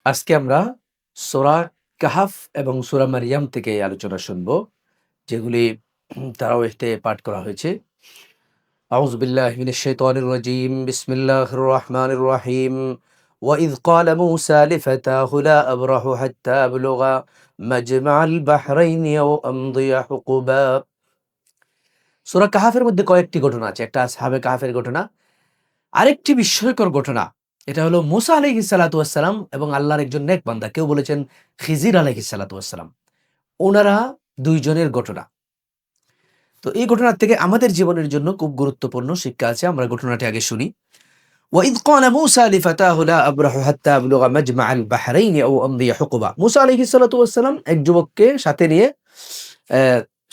আজকে আমরা সূরা কাহাফ এবং সূরা মারিয়াম থেকে আলোচনা শুনব, যেগুলি তারাওয়াইতে পাঠ করা হয়েছে। আউযু বিল্লাহি মিনাশ শাইতানির রাজীম। বিসমিল্লাহির রহমানির রহিম। وإذ قال موسى لفتاه لا أبرح حتى أبلغ مجمع البحرين أو أمضي حقبا। সূরা কাহাফের মধ্যে কয়েকটি ঘটনা আছে। একটা আসহাবে কাহাফের ঘটনা, আরেকটি বিস্ময়কর ঘটনা। এটা হলো মুসা আলাইহিস সালাতু ওয়াস সালাম এবং আল্লাহর একজন নেক বান্দা, কেউ বলেছেন খিজির আলাইহিস সালাতু ওয়াস সালাম, ওনারা দুইজনের ঘটনা। তো এই ঘটনার থেকে আমাদের জীবনের জন্য খুব গুরুত্বপূর্ণ শিক্ষা আছে। আমরা ঘটনাটি আগে শুনি। ওয়াইদ ক্বালা মূসা লিফাতাহু লা আবরাহু হাত্তা আবলুগা মাজমাআল বাহরাইন আও আমদি হুকুবা। মূসা আলাইহিস সালাতু ওয়াস সালাম এক যুবককে সাথে নিয়ে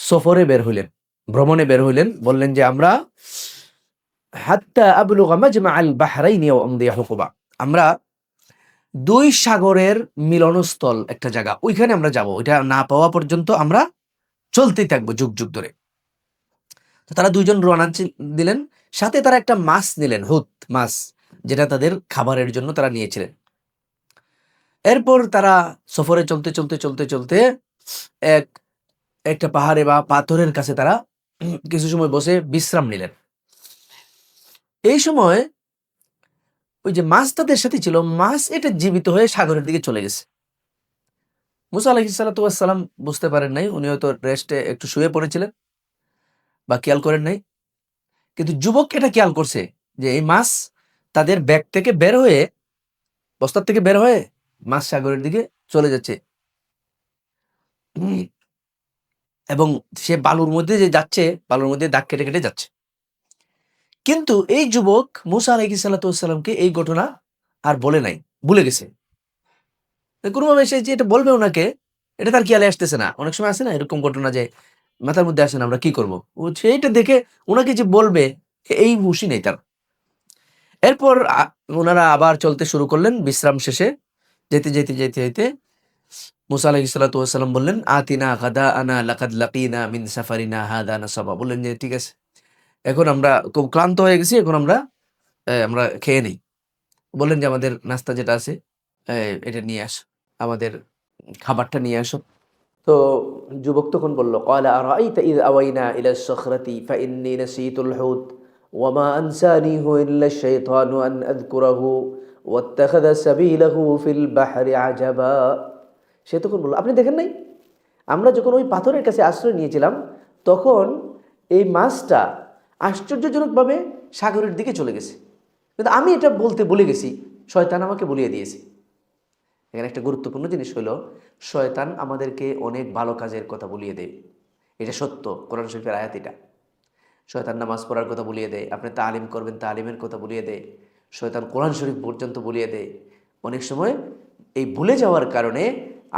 সফরে বের হইলেন, ভ্রমণে বের হইলেন। বললেন যে আমরা হাত্তা আবলুগা মাজমাআল বাহরাইন আও আমদি হুকুবা, আমরা দুই সাগরের মিলনস্থল একটা জায়গা, ওইখানে আমরা যাব। ওইটা না পাওয়া পর্যন্ত আমরা চলতেই থাকবো যুগ যুগ ধরে। তো তারা দুইজন রওনা দিলেন, সাথে তারা একটা মাছ নিলেন, হুত মাছ, যেটা তাদের খাবারের জন্য তারা নিয়েছিলেন। এরপর তারা সফরে চলতে চলতে চলতে চলতে এক একটা পাহাড়ে বা পাথরের কাছে তারা কিছু সময় বসে বিশ্রাম নিলেন। এই সময় ওই যে মাছ তাদের সাথে ছিল, মাছ এটা জীবিত হয়ে সাগরের দিকে চলে গেছে। মুসা আলাইহিস সালাতু ওয়াস সালাম বুঝতে পারেন নাই, উনি হয়তো রেস্টে একটু শুয়ে পড়েছিলেন বা খেয়াল করেন নাই। কিন্তু যুবক এটা খেয়াল করছে যে এই মাছ তাদের ব্যাগ থেকে বের হয়ে, বস্তার থেকে বের হয়ে মাছ সাগরের দিকে চলে যাচ্ছে। উম, এবং সে বালুর মধ্যে যে যাচ্ছে, বালুর মধ্যে দাগ কেটে কেটে যাচ্ছে। কিন্তু এই যুবক মুসা আলাইহিস সালাতু ওয়াস সালামকে এই ঘটনা আর বলে নাই, ভুলে গেছে। কোনোভাবে সে যে এটা বলবে ওনাকে, এটা তার খেয়ালে আসতেছে না। অনেক সময় আসে না এরকম ঘটনা, যে মাথার মধ্যে আসে না আমরা কি করব, ও সেইটা দেখে ওনাকে যে বলবে এই হুঁশই নেই তার। এরপর ওনারা আবার চলতে শুরু করলেন। বিশ্রাম শেষে যেতে যেতে যেতে যেতে মুসা আলাইহিস সালাতু ওয়াস সালাম বললেন, আতিনা গাদাআনা লাকাদ লাকিনা মিন সাফারিনা হাদা নাসাবা। বললেন যে ঠিক আছে, এখন আমরা খুব ক্লান্ত হয়ে গেছি, এখন আমরা খেয়ে নেই। বললেন যে আমাদের নাস্তা যেটা আছে এটা নিয়ে আসো, আমাদের খাবারটা নিয়ে আসো। তো যুবক তখন বলল, ক্বালা আরাআইতা ইয আওয়াইনা ইলাস সাখরাতি ফাইন্নী নাসীতুল হুত ওয়া মা আনসানিহু ইল্লা আশ-শাইতানু আন আযকুরাহু ওয়াত্তাখাযা সাবিলাহু ফিল বাহরি আজাবা। সে তখন বলল, আপনি দেখেন নাই আমরা যখন ওই পাথরের কাছে আশ্রয় নিয়েছিলাম, তখন এই মাছটা আশ্চর্যজনকভাবে সাগরের দিকে চলে গেছে, কিন্তু আমি এটা বলতে ভুলে গেছি, শয়তান আমাকে বলিয়ে দিয়েছে। এখানে একটা গুরুত্বপূর্ণ জিনিস হলো, শয়তান আমাদেরকে অনেক ভালো কাজের কথা বলিয়ে দেয়। এটা সত্য, কোরআন শরীফের আয়াত এটা। শয়তান নামাজ পড়ার কথা বলিয়ে দেয়, আপনি তালিম করবেন তালিমের কথা বলিয়ে দেয়, শয়তান কোরআন শরীফ পর্যন্ত বলিয়ে দেয়। অনেক সময় এই ভুলে যাওয়ার কারণে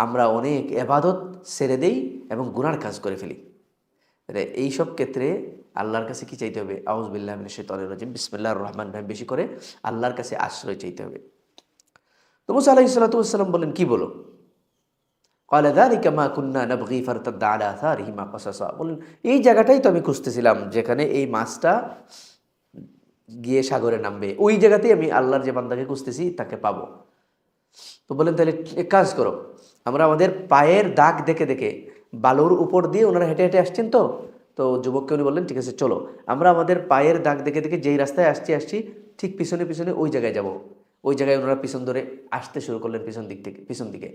আমরা অনেক এবাদত ছেড়ে দেই এবং গুনার কাজ করে ফেলি। এইসব ক্ষেত্রে আল্লাহর কাছে কি চাইতে হবে? আউযু বিল্লাহি মিনাশ শাইতানির রাজিম, বিসমিল্লাহির রহমানির রহিম বেশি করে আল্লাহর কাছে আশ্রয় চাইতে হবে। তো মুসা আলাইহিস সালাতু ওয়াস সালাম বলেন, কি বলো? ক্বালা যালিকা মা কুন্না নাবগি ফারতাদ্দা আলা আথারিহিমা কাসাসা। বললেন এই জায়গাটাই তো আমি খুঁজতেছিলাম, যেখানে এই মাছটা গিয়ে সাগরে নামবে, ওই জায়গাতেই আমি আল্লাহর যে বান্দাকে খুঁজতেছি তাকে পাবো। তো বলেন তাহলে এক কাজ করো, আমরা আমাদের পায়ের দাগ দেখে দেখে বালুর উপর দিয়ে ওনারা হেঁটে হেঁটে আসছেন। তো তো যুবককে উনি বললেন ঠিক আছে চলো, আমরা আমাদের পায়ের দাগ দেখে দেখে যেই রাস্তায় আসছি ঠিক পিছনে পিছনে ওই জায়গায় যাব। ওই জায়গায় ওনারা পিছন ধরে আসতে শুরু করলেন, পিছন দিকে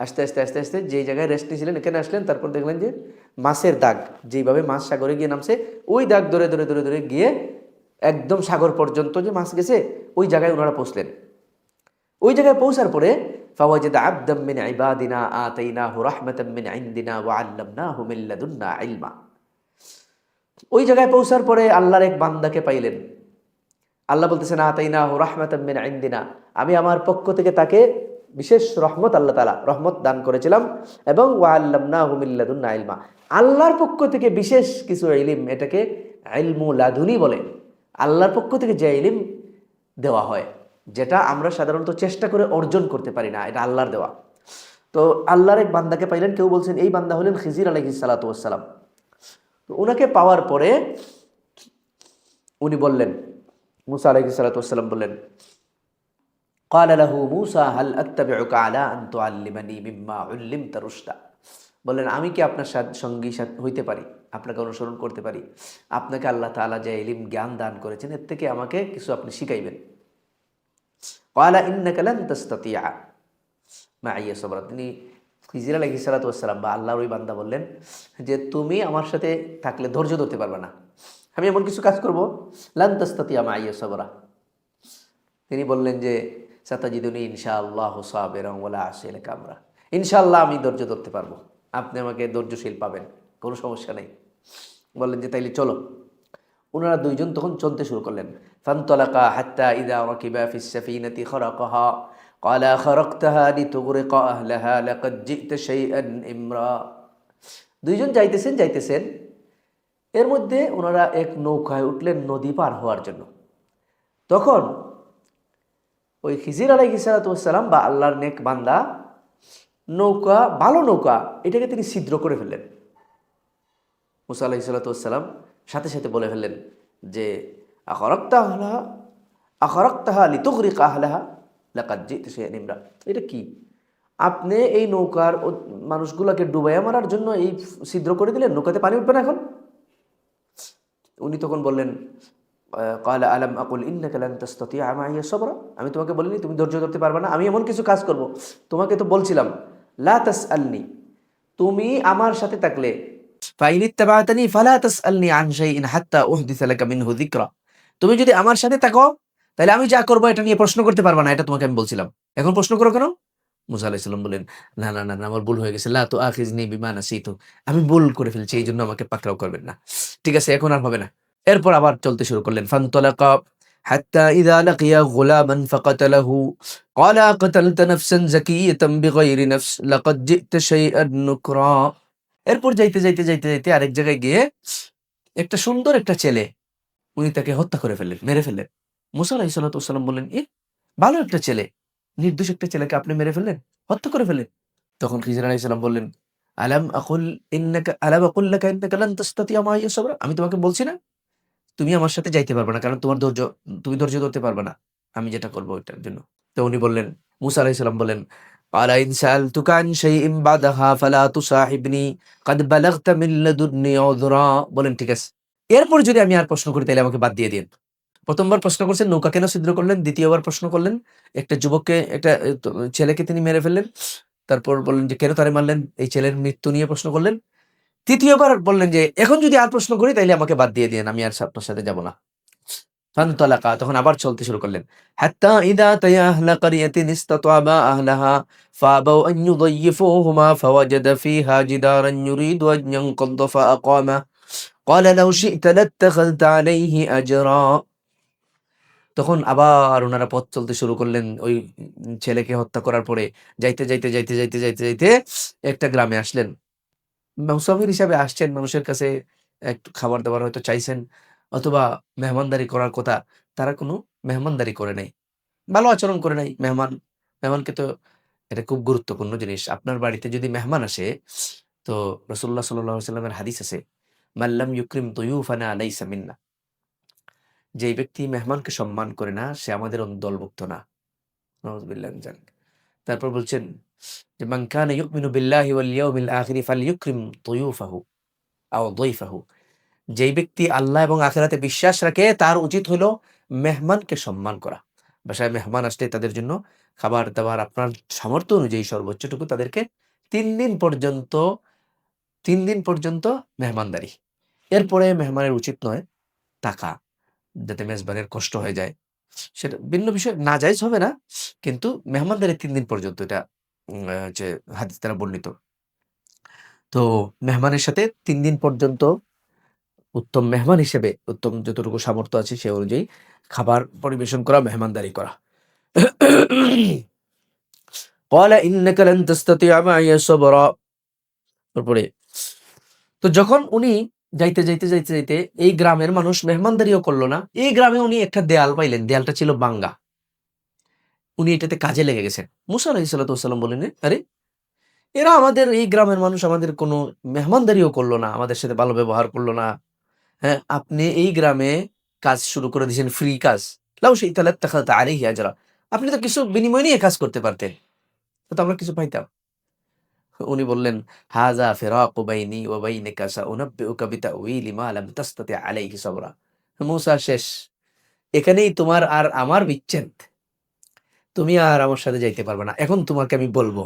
আস্তে আস্তে আস্তে আস্তে যেই জায়গায় রেস্ট নিয়েছিলেন এখানে আসলেন। তারপর দেখলেন যে মাছের দাগ, যেইভাবে মাছ সাগরে গিয়ে নামছে, ওই দাগ ধরে ধরে ধরে ধরে গিয়ে একদম সাগর পর্যন্ত যে মাছ গেছে ওই জায়গায় ওনারা পৌঁছলেন। ওই জায়গায় পৌঁছার পরে ফাওয়াজাদা আবদাম মিন ইবাদিনা আতাইনাহু রাহমাতাম মিন ইনদিনা ওয়া আল্লামনাহু মিন লাদুন্না ইলমা। ওই জায়গায় পৌঁছার পরে আল্লাহর এক বান্দাকে পাইলেন। আল্লাহ বলতেছেন আতাইনাহু রাহমাতাম মিন ইনদিনা, আমি আমার পক্ষ থেকে তাকে বিশেষ রহমত, আল্লাহ তাআলা রহমত দান করেছিলাম। এবং ওয়া আল্লামনাহু মিন লাদুন্না ইলমা, আল্লাহর পক্ষ থেকে বিশেষ কিছু ইলম, এটাকে ইলমু লাদুনি বলে। আল্লাহর পক্ষ থেকে যে ইলম দেওয়া হয়, যেটা আমরা সাধারণত চেষ্টা করে অর্জন করতে পারি না, এটা আল্লাহর দেওয়া। তো আল্লাহর এক বান্দাকে পাইলেন, কেউ বলছেন এই বান্দা হলেন খিজির আলাইহিস সালাতু ওয়াস সালাম। তো ওনাকে পাওয়ার পরে উনি বললেন, মুসা আলাইহিস সালাতু ওয়াস সালাম বললেন, ক্বালা লাহু মূসা হাল আত্তাবিউকা আলা আন তুআল্লিমানি মিম্মা উল্লিমতা রুশদা। বললেন, আমি কি আপনার সঙ্গী সাথী হইতে পারি, আপনাকে অনুসরণ করতে পারি? আপনাকে আল্লাহ তাআলা যে ইলম জ্ঞান দান করেছেন, এর থেকে আমাকে কিছু আপনি শিখাইবেন। ক্বালা ইন্নাকা লান তাসতাতিআ মাইয়া সাবরা। তিনি খিজির আলাইহিস সালাতু ওয়াস সালাম বা আল্লাহর ওই বান্দা বললেন যে, তুমি আমার সাথে থাকলে ধৈর্য ধরতে পারবে না। আমি এমন কিছু কাজ করব, লান তাসতাতিআ মাইয়া সাবরা। তিনি বললেন যে, সাতাজিদুনি ইনশাআল্লাহু সাবিরান ওয়ালা আসি লাকা আমরা। ইনশাআল্লাহ আমি ধৈর্য ধরতে পারবো, আপনি আমাকে ধৈর্যশীল পাবেন, কোনো সমস্যা নেই। বললেন যে, তাইলে চলো। ওনারা দুইজন তখন চলতে শুরু করলেন। ফানতালাকা হাত্তা ইযা রাকিবা ফিস সাফিনাতি খারাকাহা ক্বালা খারাকতাহা লিতুগরিকা আহলাহা লাকাদ জি'তা শাইআন ইমরা। দুইজন যাইতেছেন যাইতেছেন, এর মধ্যে ওনারা এক নৌকায় উঠলেন নদী পার হওয়ার জন্য। তখন ওই খিজির আলাইহিস সালাতু ওয়াস সালাম বা আল্লাহর নেক বান্দা নৌকা, ভালো নৌকা, এটাকে তিনি ছিদ্র করে ফেললেন। মুসা আলাইহিস সালাতু ওয়াস সালাম সাথে সাথে বলে ফেললেন যে, আখারাকতাহা লিতুগরিকা আহলাহা লাকাদ জি'তা শাইআন ইমরা। এটা কি? আপনি এই নৌকার মানুষগুলোকে ডুবাইয়া মারার জন্য এই ছিদ্র করে দিলেন, নৌকাতে পানি উঠবে না এখন? উনি তখন বললেন, ক্বালা আলাম আকুল ইন্নাকা লান তাসতাতিআ মাইয়া সাবরা। আমি তোমাকে বলিনি তুমি ধৈর্য ধরতে পারবে না? আমি এমন কিছু কাজ করব, তোমাকে তো বলছিলাম লা তাসআলনি, তুমি আমার সাথে থাকলে ফাইন ইত্তাবা'তানি ফালা তাসআলনি আন শাইইন হাত্তা উহদিসা লাকা মিনহু যিকরা। তুমি যদি আমার সাথে থাকো তাহলে আমি যা করব এটা নিয়ে প্রশ্ন করতে পারবা না, এটা তোমাকে আমি বলছিলাম। এখন প্রশ্ন করো কেন? মুসা আলাইহিস সালাম বললেন, না না না না, আমার ভুল হয়ে গেছে। লা তুআখিযনি বিমা নাসিতু, আমি ভুল করে ফেলেছি, এই জন্য আমাকে পাকড়াও করবেন না। ঠিক আছে, এখন আর হবে না। এরপর আবার চলতে শুরু করলেন। ফানতালাকা হাত্তা ইযা লাকিয়া গুলামান ফাকাতালাহু ক্বালা আকাতালতা নাফসান যাকিয়াতান বিগাইরি নাফস লাকাদ জি'তা শাইআন নুকরা। এরপর যাইতে যাইতে যাইতে যাইতে আরেক জায়গায় গিয়ে একটা সুন্দর একটা ছেলে, উনি তাকে হত্যা করে ফেললেন, মেরে ফেললেন। মুসা আলাইহিস সালাতু ওয়াস সালাম বললেন, ভালো একটা ছেলে, নির্দোষ একটা ছেলেকে আপনি মেরে ফেললেন, হত্যা করে ফেললেন। তখন খিজির আলাইহিস সালাম বললেন, আলাম আকুল লাকা ইন্নাকা লান তাসতাতিআ মাইয়া সাবরা। আমি তোমাকে বলছি না তুমি আমার সাথে যাইতে পারবে না, কারণ তুমি ধৈর্য ধরতে পারবে না আমি যেটা করব ওইটার জন্য। তো উনি বললেন, মুসা আলাইহিস সালাম বললেন, ক্বালা ইন সাআলতুকা আন শাইইন বাদাহা ফালা তুসাহিবনি ক্বাদ বালাগতা মিন লাদুন্নি উযরা। বলেন, ঠিক আছে, এরপর যদি আমি আর প্রশ্ন করি তাহলে আমাকে বাদ দিয়ে দিন। প্রথমবার প্রশ্ন করছেন নৌকা কেন ছিদ্র করলেন, দ্বিতীয়বার প্রশ্ন করলেন একটা যুবককে, একটা ছেলেকে তিনি মেরে ফেললেন, তারপর বললেন যে কেন তারে মারলেন, এই ছেলের মৃত্যু নিয়ে প্রশ্ন করলেন। তৃতীয়বার বললেন যে এখন যদি আর প্রশ্ন করি তাইলে আমাকে বাদ দিয়ে দিন, আমি আর আপনার সাথে যাব না। ফানতালাকা, তখন আবার চলতে শুরু করলেন। হাত্তা ইযা আতায়া আহলা ক্বরিয়াতিন ইসতাতআবা আহলাহা ফাআবাউ আন ইউদাইয়িফুহুমা ফাওয়াজাদা ফিহা জিদারান ইউরিদু আন ইয়ানকাদ্দা ফাআকামা ক্বালা লাউ শি'তা লাত্তাখাযতা আলাইহি আজরা। তখন আবার ওনারা পথ চলতে শুরু করলেন ওই ছেলেকে হত্যা করার পরে। যাইতে যাইতে যাইতে যাইতে যাইতে যাইতে একটা গ্রামে আসলেন। মুসাফির হিসাবে আসছেন, মানুষের কাছে একটু খাবার দাবার হয়তো চাইছেন, অথবা মেহমানদারি করার কথা, তারা কোনো মেহমানদারি করে নাই, ভালো আচরণ করে নাই। মেহমানকে তো, এটা খুব গুরুত্বপূর্ণ জিনিস। আপনার বাড়িতে যদি মেহমান আসে, তো রাসূলুল্লাহ সাল্লাল্লাহু আলাইহি ওয়াসাল্লামের হাদিস আছে, মান লাম ইউকরিম দুয়ুফানা লাইসা মিন্না। যেই ব্যক্তি মেহমানকে সম্মান করে না, সে আমাদের দলভুক্ত না। নাউযুবিল্লাহি মিন যালিক। তারপর বলছেন যে, মান কানা ইউমিনু বিল্লাহি ওয়াল ইয়াউমিল আখিরি ফালইউকরিম দুয়ুফাহু আও যায়ফাহু। যেই ব্যক্তি আল্লাহ এবং আখিরাতে বিশ্বাস রাখে, তার উচিত হলো মেহমানকে সম্মান করা। বাসায় মেহমান আসলে তাদের জন্য খাবার দাবার আপনার সামর্থ্য অনুযায়ী সর্বোচ্চটুকু তাদেরকে ৩ দিন পর্যন্ত ৩ দিন পর্যন্ত মেহমানদারি। এরপরে মেহমানের উচিত নয় টাকা, যাতে মেজবানের কষ্ট হয়ে যায়, সেটা ভিন্ন বিষয়, নাজায়েজ হবে না, কিন্তু মেহমানদারি ৩ দিন পর্যন্ত, এটা যে হাদিস দ্বারা বর্ণিত। তো মেহমানের সাথে ৩ দিন পর্যন্ত উত্তম মেহমান হিসেবে উত্তম যতটুকু সামর্থ্য আছে সে অনুযায়ী খাবার পরিবেশন করা, মেহমানদারি করা। ক্বালা ইন্নাকা লান তাসতাতিআ মাইয়া সাবরা। তারপরে তো যখন উনি যাইতে যাইতে যাইতে যাইতে এই গ্রামের মানুষ মেহমানদারিও করলো না, এই গ্রামে উনি একটা দেয়াল পাইলেন, দেয়ালটা ছিল ভাঙ্গা। উনি এটাতে কাজে লেগে গেছেন। মুসা আলাইহিস সালাতু ওয়াস সালাম বললেন, আরে এরা আমাদের এই গ্রামের মানুষ, আমাদের কোনো মেহমানদারিও করলো না, আমাদের সাথে ভালো ব্যবহার করলো না। হ্যাঁ, আপনি এই গ্রামে কাজ শুরু করে দিয়েছেন, ফ্রি কাজ। লাউ শি'তা লাত্তাখাযতা আলাইহি আজরা। আপনি তো কিছু বিনিময় নিয়ে কাজ করতে পারতেন, তো আমরা কিছু পাইতাম। উনি বললেন, হাযা ফিরাকু বাইনি ওয়া বাইনিকা সাউনাব্বিউকা বিতাউইলি মা লাম তাস্তাতি আলাইহি সাবরা। মূসা শেষ, এখানেই তোমার আর আমার বিচ্ছেদ। তুমি আর আমার সাথে যাইতে পারবে না। এখন তোমাকে আমি বলবো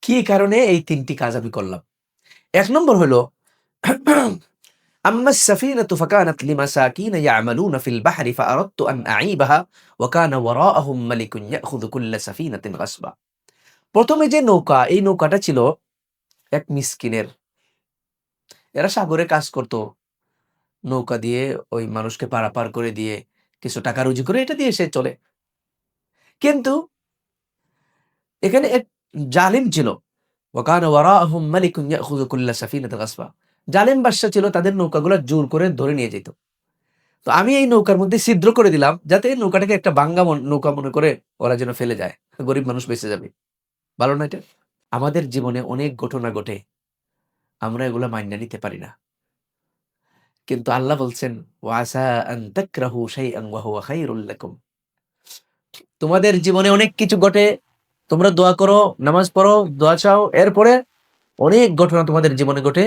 কি কারণে এই ৩ টি কাজ আমি করলাম। ১ নম্বর হলো আম্মা السفينة فكانت لمساكين يعملون في البحر فأردت أن أعيبها وكان وراءهم ملك يأخذ كل سفينة غصبا। প্রথমে যে নৌকা, এই নৌকাটা ছিল এক মিসকিনের। এরা সাগরে কাজ করত। নৌকা দিয়ে ওই মানুষকে পারাপার করে দিয়ে কিছু টাকা রুজি করে এটা দিয়ে সে চলে। কিন্তু এখানে এক জালিম ছিল। ওয়াকানা ওয়ারাআহুম মালিকুন ইয়াখুযু কুল্লা সাফিনাতিন গাসবা। জালিম বাদশা ছিল, তাদের নৌকাগুলো জোর করে ধরে নিয়ে যেত। তো আমি এই নৌকার মধ্যে ছিদ্র করে দিলাম যাতে এই নৌকাটাকে একটা ভাঙ্গা নৌকা মনে করে ওরা যেন ফেলে যায়। গরিব মানুষ বেঁচে যাবে। ভালো না এটা? আমাদের জীবনে অনেক ঘটনা ঘটে, আমরা এগুলা মাইন্না নিতে পারি না। কিন্তু আল্লাহ বলছেন, ওয়াসা আন তাকরাহু শাইআন ওয়া হুয়া খায়রুল লাকুম। তোমাদের জীবনে অনেক কিছু ঘটে, তোমরা দোয়া করো, নামাজ পড়ো, দোয়া চাও, এরপরে অনেক ঘটনা তোমাদের জীবনে ঘটে,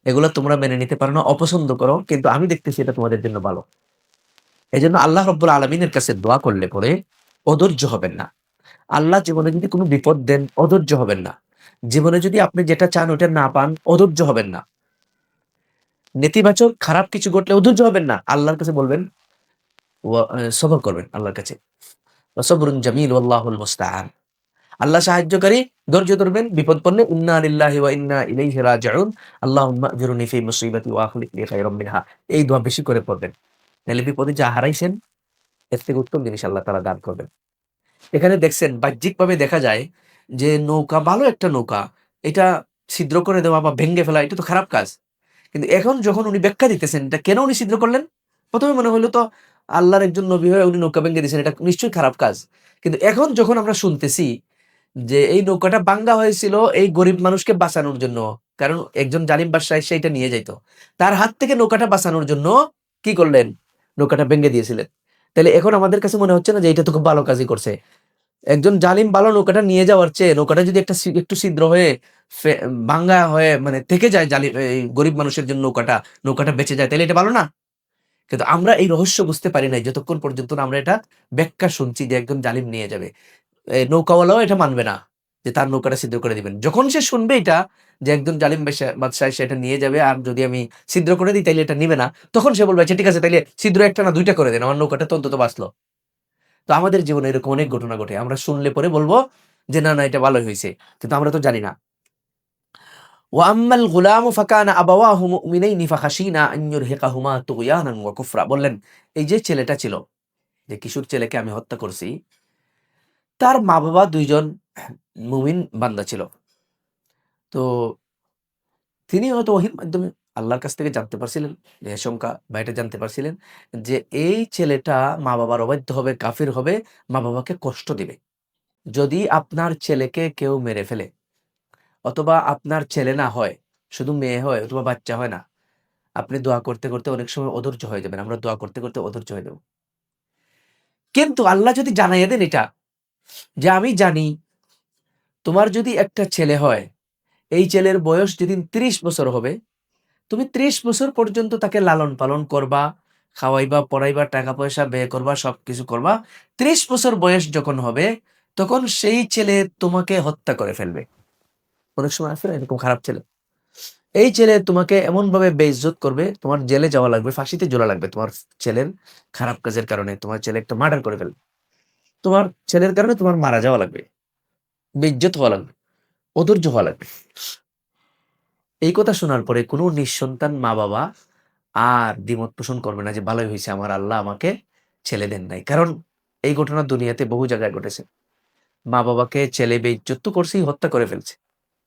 এগুলো তোমরা মেনে নিতে পারো না, অপছন্দ করো, কিন্তু আমি দেখতেছি এটা তোমাদের জন্য ভালো। এজন্য আল্লাহ রাব্বুল আলামিনের কাছে দোয়া করলে পরে অধৈর্য হবেন না। আল্লাহ জীবনে যদি কোনো বিপদ দেন, অধৈর্য হবেন না। জীবনে যদি আপনি যেটা চান ওটা না পান, অধৈর্য হবেন না। নেতিবাচক খারাপ কিছু ঘটলে অধৈর্য হবেন না। আল্লাহর কাছে বলবেন, সবর করবেন আল্লাহর কাছে। সবরুন জামিল ওয়াল্লাহুল মুস্তাআন। আল্লাহ সাহায্যকারী, ধৈর্য ধরবেন। বিপদ পড়লে ইন্না লিল্লাহি ওয়া ইন্না ইলাইহি রাজিউন, আল্লাহুম্মা আজরুনি ফি মুসিবাতি ওয়া আখলিফ লি খায়রাম মিনহা। এই দোয়া বেশি করে পড়বেন। নাহলে বিপদে যা হারাইছেন এর থেকে উত্তম জিনিস আল্লাহ তাআলা দান করবেন। এখানে দেখছেন বাহ্যিকভাবে দেখা যায় যে নৌকা, ভালো একটা নৌকা, এটা ছিদ্র করে দেওয়া বা ভেঙে ফেলা এটা তো খারাপ কাজ। কিন্তু এখন যখন উনি ব্যাখ্যা দিতেছেন এটা কেন উনি ছিদ্র করলেন? ১ম এ মনে হইলো তো আল্লাহর একজন নবী হয়ে উনি নৌকা ভেঙে দিয়েছেন, এটা নিশ্চয়ই খারাপ কাজ। কিন্তু এখন যখন আমরা শুনতেছি যে এই নৌকাটা ভাঙ্গা হয়েছিল এই গরিব মানুষকে বাঁচানোর জন্য। কারণ একজন জালিম বাদশা এসে এটা নিয়ে যাইত। তার হাত থেকে নৌকাটা বাঁচানোর জন্য কি করলেন? নৌকাটা ভেঙে দিয়েছিলেন। তাইলে এখন আমাদের কাছে মনে হচ্ছে না যে এটা তো খুব ভালো কাজই করছে? একজন জালিম ভালো নৌকাটা নিয়ে যাওয়ার চেয়ে নৌকাটা যদি একটু ছিদ্র হয়ে ভাঙ্গা হয়ে মানে থেকে যায়, এই গরিব মানুষের জন্য নৌকাটা বেঁচে যায়, তাহলে এটা ভালো না? কিন্তু আমরা এই রহস্য বুঝতে পারি নাই যতক্ষণ পর্যন্ত না আমরা এটা ব্যাখ্যা শুনছি যে একজন জালিম নিয়ে যাবে। নৌকাওয়ালাও এটা মানবে না যে তার নৌকাটা ছিদ্র করে দিবেন। যখন সে শুনবে এটা যে একজন জালিম বাদশা এসে এটা নিয়ে যাবে আর যদি আমি ছিদ্র করে দিই তাইলে এটা নিবে না, তখন সে বলবে আচ্ছা ঠিক আছে তাইলে ছিদ্র একটা না ২ টা করে দেন, আমার নৌকাটা তো অন্তত বাঁচলো। তো আমাদের জীবনে এরকম অনেক ঘটনা ঘটে। আমরা শুনলে পরে বলবো যে না, না এটা ভালোই হইছে। কিন্তু আমরা তো জানি না। ওয়া আম্মাল গুলামু ফাকানা আবাওয়াহু মুমিনাইনি ফাখাশিনা আন ইউরহিকাহুমা তুগয়ানান ওয়া কুফরা। বললেন এই যে ছেলেটা ছিল, যে কিশোর ছেলেকে আমি হত্যা করছি, তার মা-বাবা ২ জন মুমিন বান্দা ছিল। তো তিনি হয়তো ওহীর মাধ্যমে আল্লাহর কাছ থেকে জানতে পারছিলেন, যে আশঙ্কা বা এটা জানতে পারছিলেন যে এই ছেলেটা মা-বাবার অবাধ্য হবে, কাফির হবে, মা-বাবাকে কষ্ট দিবে। যদি আপনার ছেলেকে কেউ মেরে ফেলে অথবা আপনার ছেলে না হয়, শুধু মেয়ে হয় অথবা বাচ্চা হয় না, আপনি দোয়া করতে, করতে অনেক সময় অধৈর্য হয়ে যাবেন। আমরা দোয়া করতে, করতে অধৈর্য হয়ে যাব। কিন্তু আল্লাহ যদি জানাইয়া দেন এটা, যে আমি জানি তোমার যদি একটা ছেলে হয়, এই ছেলের বয়স যেদিন ৩০ বছর হবে, তুমি ৩০ বছর পর্যন্ত তাকে লালন-পালন করবা, খাওয়াইবা, পড়াইবা, টাকা-পয়সা ব্যয় করবা, সবকিছু করবা। ৩০ বছর বয়স যখন হবে, তখন সেই ছেলে তোমাকে হত্যা করে ফেলবে। অনেক সময় আছে না এরকম খারাপ ছেলে? এই ছেলে তোমাকে এমনভাবে বেইজ্জত করবে, তোমার জেলে যাওয়া লাগবে, ফাঁসিতে ঝোলা লাগবে তোমার ছেলের খারাপ কাজের কারণে। তোমার ছেলে একটা মার্ডার করে ফেলবে। তোমার ছেলের কারণে তোমার মারা যাওয়া লাগবে, বেইজ্জত হওয়া লাগবে, অধৈর্য হওয়া লাগবে। এই কথা শোনার পরে কোনো নিঃসন্তান মা-বাবা আর দ্বিমত পোষণ করবে না যে ভালোই হইছে আমার আল্লাহ আমাকে ছেলে দেন নাই। কারণ এই ঘটনা দুনিয়াতে বহু জায়গায় ঘটেছে। মা-বাবাকে ছেলে বেইজ্জত তো করছেই, হত্যা করে ফেলছে।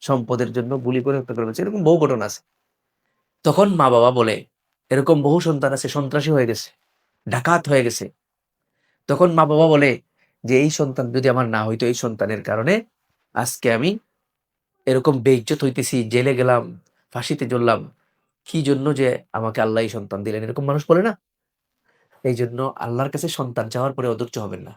সম্পদের জন্য গুলি করে হত্যা করে ফেলছে। এরকম বহু ঘটনা আছে। তখন মা-বাবা বলে, এরকম বহু সন্তান আছে সন্ত্রাসী হয়ে গেছে, ডাকাত হয়ে গেছে। তখন মা-বাবা বলে যে এই সন্তান যদি আমার না হইতো, এই সন্তানের কারণে আজকে আমি এরকম বেইজ্জত হইতেছি, জেলে গেলাম, ফাঁসিতে ঝুললাম। কি জন্য যে আমাকে আল্লাহ এই সন্তান দিলেন? এরকম মানুষ বলে না? এইজন্য আল্লাহর কাছে সন্তান চাওয়ার পরে অধৈর্য হবেন না।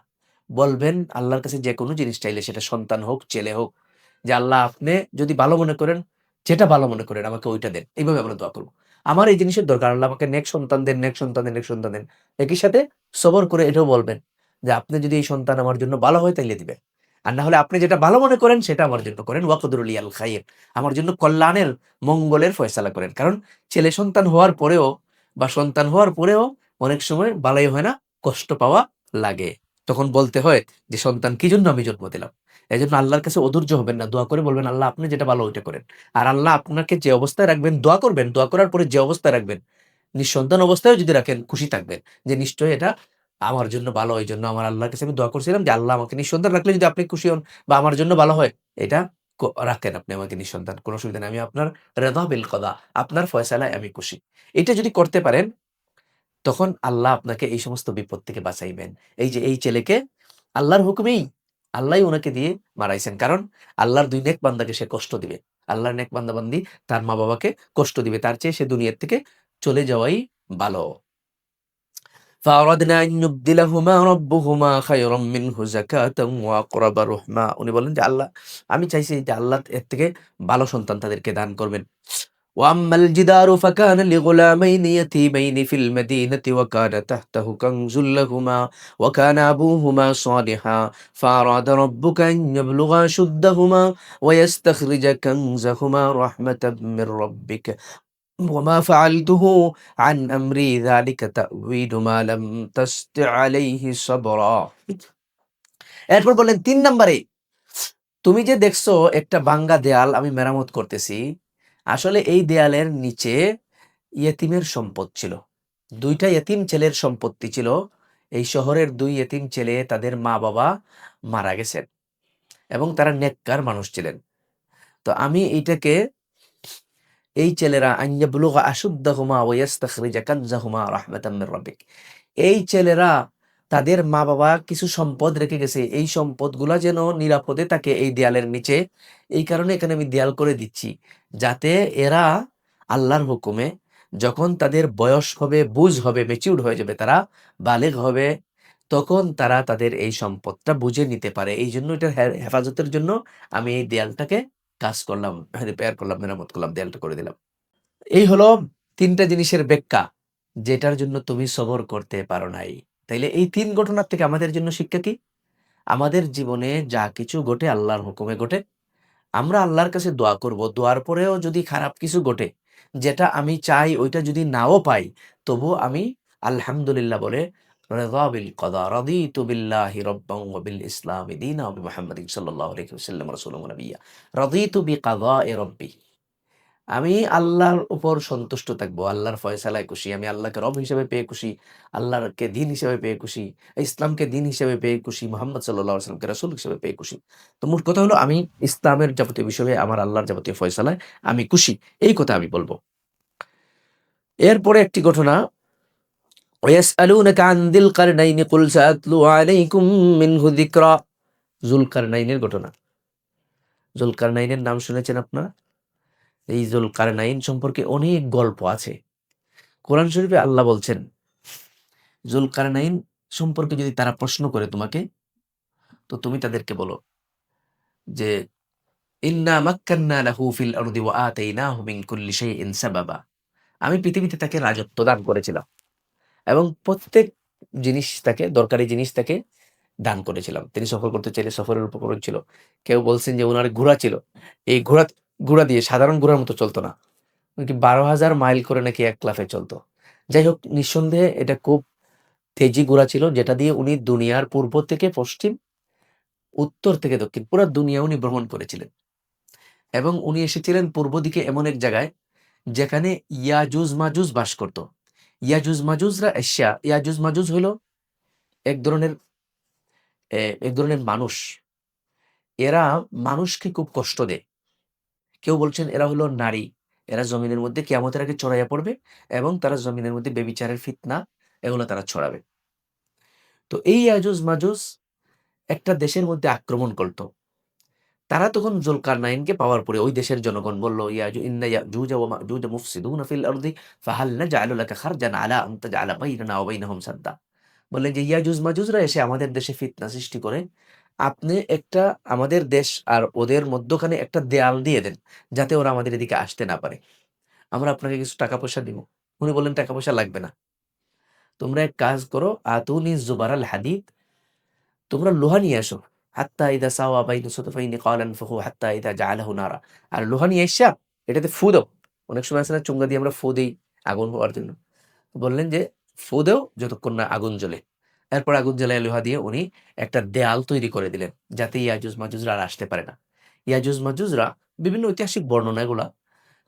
বলবেন আল্লাহর কাছে যে কোনো জিনিস চাইলে, সেটা সন্তান হোক, ছেলে হোক, যে আল্লাহ আপনি যদি ভালো মনে করেন, যেটা ভালো মনে করেন আমাকে ওইটা দেন। এইভাবে আমরা দোয়া করব। আমার এই জিনিসের দরকার, আল্লাহ আমাকে নেক সন্তান দেন, নেক সন্তান দেন, নেক সন্তান দেন। একই সাথে সবর করে এটাও বলবেন যে আপনি যদি এই সন্তান আমার জন্য ভালো হয় তাইলে দিবেন। আর না হলে আপনি যেটা ভালো মনে করেন সেটা আমার জন্য করেন। ওয়াকদুর লিয়াল খাইর, আমার জন্য কল্যাণের, মঙ্গলের ফয়সালা করেন। কারণ ছেলে সন্তান হওয়ার পরেও বা সন্তান হওয়ার পরেও অনেক সময় বালাই হয় না, কষ্ট পাওয়া লাগে। তখন বলতে হয় যে সন্তান কি জন্য আমি জন্ম দিলাম। এজন্য আল্লাহর কাছে অধৈর্য হবেন না, দোয়া করে বলবেন আল্লাহ আপনি যেটা ভালো ওইটা করেন। আর আল্লাহ আপনাকে যে অবস্থায় রাখবেন দোয়া করবেন, দোয়া করার পরে যে অবস্থায় রাখবেন, নিঃসন্তান অবস্থায়ও যদি রাখেন খুশি থাকবেন যে নিশ্চয়ই এটা আমার জন্য ভালো। এই জন্য আমার আল্লাহর কাছে আমি দোয়া করছিলাম যে আল্লাহ আমাকে নিঃসন্তান রাখলে যদি আপনি খুশি হন বা আমার জন্য ভালো হয়, এটা রাখেন আপনি আমাকে নিঃসন্তান, কোনো অসুবিধা নেই। আমি আপনার রেদা বিল কদা, আপনার ফয়সালায় আমি খুশি। এটা যদি করতে পারেন তখন আল্লাহ আপনাকে এই সমস্ত বিপদ থেকে বাঁচাইবেন। এই যে এই ছেলেকে আল্লাহর হুকুমেই আল্লাহই ওনাকে দিয়ে মারাইছেন। কারণ আল্লাহর ২ নেক বান্দাকে সে কষ্ট দিবে। আল্লাহর নেক বান্দা-বান্দি তার মা-বাবাকে কষ্ট দিবে। তার চেয়ে সে দুনিয়ার থেকে চলে যাওয়াই ভালো। فأردنا أن يبدلهما ربهما خيرا منه زكاة وأقرب رحما। উনি বলেন যে আল্লাহ, আমি চাইছি যে আল্লাহ এর থেকে ভালো সন্তান তাদেরকে দান করবেন। وأما الجدار فكان لغلامين يتيمين في المدينة وكان تحته كنز لهما وكان أبوهما صالحا فأراد ربك أن يبلغا أشدهما ويستخرج كنزهما رحمة من ربك وما فعلته عن أمري ذلك تأويل ما لم تستع عليه صبرا। এরপর বললেন ৩ নম্বরে, তুমি যে দেখছো একটা ভাঙ্গা দেয়াল আমি মেরামত করতেছি, আসলে এই দেয়ালের নিচে ইয়েতিমের সম্পদ ছিল। ২ টা ইয়েতিম ছেলের সম্পত্তি ছিল। এই শহরের ২ ইয়েতিম ছেলে, তাদের মা-বাবা মারা গেছেন এবং তারা নেককার মানুষ ছিলেন। তো আমি এইটাকে, এই ছেলেরা আইয়াবলুগা আশুদ্দাহুমা ওয়া ইয়াস্তাখরিজা কানজাহুমা রাহমাতাম মির রাব্বিক। এই ছেলেরা তাদের মা-বাবা কিছু সম্পদ রেখে গেছে। এই সম্পদগুলা যেন নিরাপদে থাকে এই দেয়ালের নিচে। এই কারণে এখানে আমি দেয়াল করে দিচ্ছি। যাতে এরা আল্লাহর হুকুমে যখন তাদের বয়স হবে, বুঝ হবে, ম্যাচিউরড হয়ে যাবে, তারা বালেগ হবে, তখন তারা তাদের এই সম্পদটা বুঝে নিতে পারে। এইজন্য এটার হেফাজতের জন্য আমি এই দেয়ালটাকে কাজ করলাম, রিপেয়ার করলাম, মেরামত করলাম, দেয়ালটা করে দিলাম। এই হলো ৩ টা জিনিসের ব্যাখ্যা, যেটার জন্য তুমি সবর করতে পারো নাই। তাইলে এই ৩ ঘটনার থেকে আমাদের জন্য শিক্ষা কি? আমাদের জীবনে যা কিছু ঘটে আল্লাহর হুকুমে ঘটে। আমরা আল্লাহর কাছে দোয়া করব। দোয়ার পরেও যদি খারাপ কিছু ঘটে, যেটা আমি চাই ওইটা যদি নাও পাই, তবুও আমি আলহামদুলিল্লাহ বলে রিদা বিল কদা, রাদিতু বিল্লাহি রাব্বান ওয়া বিল ইসলামি দীনা ওয়া বিমুহাম্মাদিন সাল্লাল্লাহু আলাইহি ওয়াসাল্লাম রাসূলান ওয়া নাবিয়্যা। রাদিতু বিকাদাই রাব্বি। আমি আল্লাহর উপর সন্তুষ্ট থাকবো। আল্লাহর ফয়সালায় খুশি। আমি আল্লাহকে রব হিসেবে পেয়ে খুশি। আল্লাহকে দিন হিসেবে পেয়ে খুশি। ইসলামকে দিন হিসেবে পেয়ে খুশি। মুহাম্মদ সাল্লাল্লাহু আলাইহি ওয়াসাল্লামকে রাসূল হিসেবে পেয়ে খুশি। তো মোট কথা হলো আমি ইসলামের যাবতীয় বিষয়ে আমার আল্লাহর যাবতীয় ফয়সালায় আমি খুশি। এই কথা আমি বলব। এরপরে একটি ঘটনা, ওয়াসআলুনাকা আন যিল কারনাইনি কুল সাআতলু আলাইকুম মিনহু যিকরা। যুলকারনাইনের ঘটনা। যুলকারনাইনের নাম শুনেছেন আপনারা? এই যুলকারনাইন সম্পর্কে অনেক গল্প আছে। কোরআন শরীফে আল্লাহ বলছেন, যুলকারনাইন সম্পর্কে যদি তারা প্রশ্ন করে তোমাকে, তো তুমি তাদেরকে বলো যে ইন্না মাক্কান্না লাহু ফিল আরদি ওয়া আতাইনাহু মিন কুল্লি শাইইন সাবাবা। আমি পৃথিবীতে তাকে রাজত্ব দান করেছিলাম এবং প্রত্যেক জিনিস তাকে, দরকারি জিনিস তাকে দান করেছিলাম। তিনি সফর করতে চাইলে সফরের উপকরণ ছিল। কেউ বলছেন যে উনার ঘোড়া ছিল। এই ঘোড়া দিয়ে সাধারণ ঘোড়ার মতো চলতো না। নাকি ১২,০০০ মাইল করে নাকি এক লাফে চলতো। যাই হোক, নিঃসন্দেহে এটা খুব তেজি ঘোড়া ছিল, যেটা দিয়ে উনি দুনিয়ার পূর্ব থেকে পশ্চিম, উত্তর থেকে দক্ষিণ পুরা দুনিয়া উনি ভ্রমণ করেছিলেন। এবং উনি এসেছিলেন পূর্ব দিকে এমন এক জায়গায় যেখানে ইয়াজুজ মাজুজ বাস করত। ইয়াজুজ মাজুজরা এশিয়া, ইয়াজুজ মাজুজ হইল এক ধরনের এক ধরনের মানুষ। এরা মানুষকে খুব কষ্ট দেয়। কেউ বলছেন এরা হলো নারী। এরা জমিনের মধ্যে কিয়ামতের আগে ছড়াইয়া পড়বে এবং তারা জমিনের মধ্যে ব্যভিচারের ফিতনা এগুলো তারা ছড়াবে। তো এই ইয়াজুজ মাজুজ একটা দেশের মধ্যে আক্রমণ করত। তারা তখন যুলকারনাইনকে পাওয়ার পরে ওই দেশের জনগণ বলল, ইন্না ইয়াজুজ ওয়া মাজুজ মুফসিদুনা ফিল আরদি ফাহাল নাজআলু লাকা খারজান আলা আন তাজআলা বাইনানা ওয়া বাইনাহুম সাদ্দা। বললেন যে ইয়াজুজ মাজুজরা এসে আমাদের দেশে ফিতনা সৃষ্টি করে, আপনি একটা আমাদের দেশ আর ওদের মধ্যখানে একটা দেয়াল দিয়ে দেন, যাতে ওরা আমাদের এদিকে আসতে না পারে, আমরা আপনাকে কিছু টাকা পয়সা দিব। উনি বললেন টাকা পয়সা লাগবে না, তোমরা এক কাজ করো, আতুনি জুবারাল হাদিদ, তোমরা লোহা নিয়ে আসো, হাত্তা ইদা সাওয়া বাইনা সুতফাইনি ক্বালা আনফুখু হাত্তা ইদা জাআলাহু নারা। আর লোহা নিয়ে এসে এটাতে ফু দাও। অনেক সময় আছে না চুঙ্গা দিয়ে আমরা ফু দেই আগুন হওয়ার জন্য। বললেন যে ফু দাও যতক্ষণ না আগুন জ্বলে। এরপর আগুন জ্বালায় লোহা দিয়ে উনি একটা দেয়াল তৈরি করে দিলেন, যাতে ইয়াজুজ মাজুজরা আর আসতে পারে না। ইয়াজুজ মাজুজরা বিভিন্ন ঐতিহাসিক বর্ণনা এগুলা,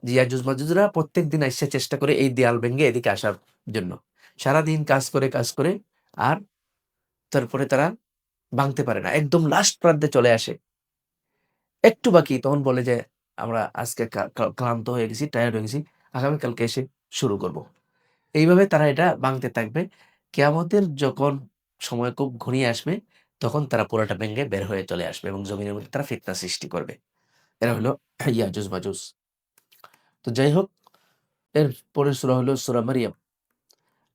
যে ইয়াজুজ মাজুজরা প্রত্যেকদিন আইসা চেষ্টা করে এই দেয়াল ভেঙে এদিকে আসার জন্য। সারাদিন কাজ করে আর তারপরে তারা ভাঙতে পারে না, একদম লাস্ট প্রান্তে চলে আসে। একটু বাকি, তখন বলে যে আমরা আজকে ক্লান্ত হয়ে গেছি, টায়ার্ড হয়ে গেছি, আগামীকালকে এসে শুরু করব। এইভাবে তারা এটা ভাঙতে থাকবে। কিয়ামতের যখন সময় খুব ঘনিয়ে আসবে, তখন তারা পুরোটা ভেঙে বের হয়ে চলে আসবে এবং জমিনের মধ্যে তারা ফিতনা সৃষ্টি করবে। এরা হলো ইয়াজুজ মাজুজ। তো যাই হোক, এর পরের সূরা হলো সূরা মারিয়াম।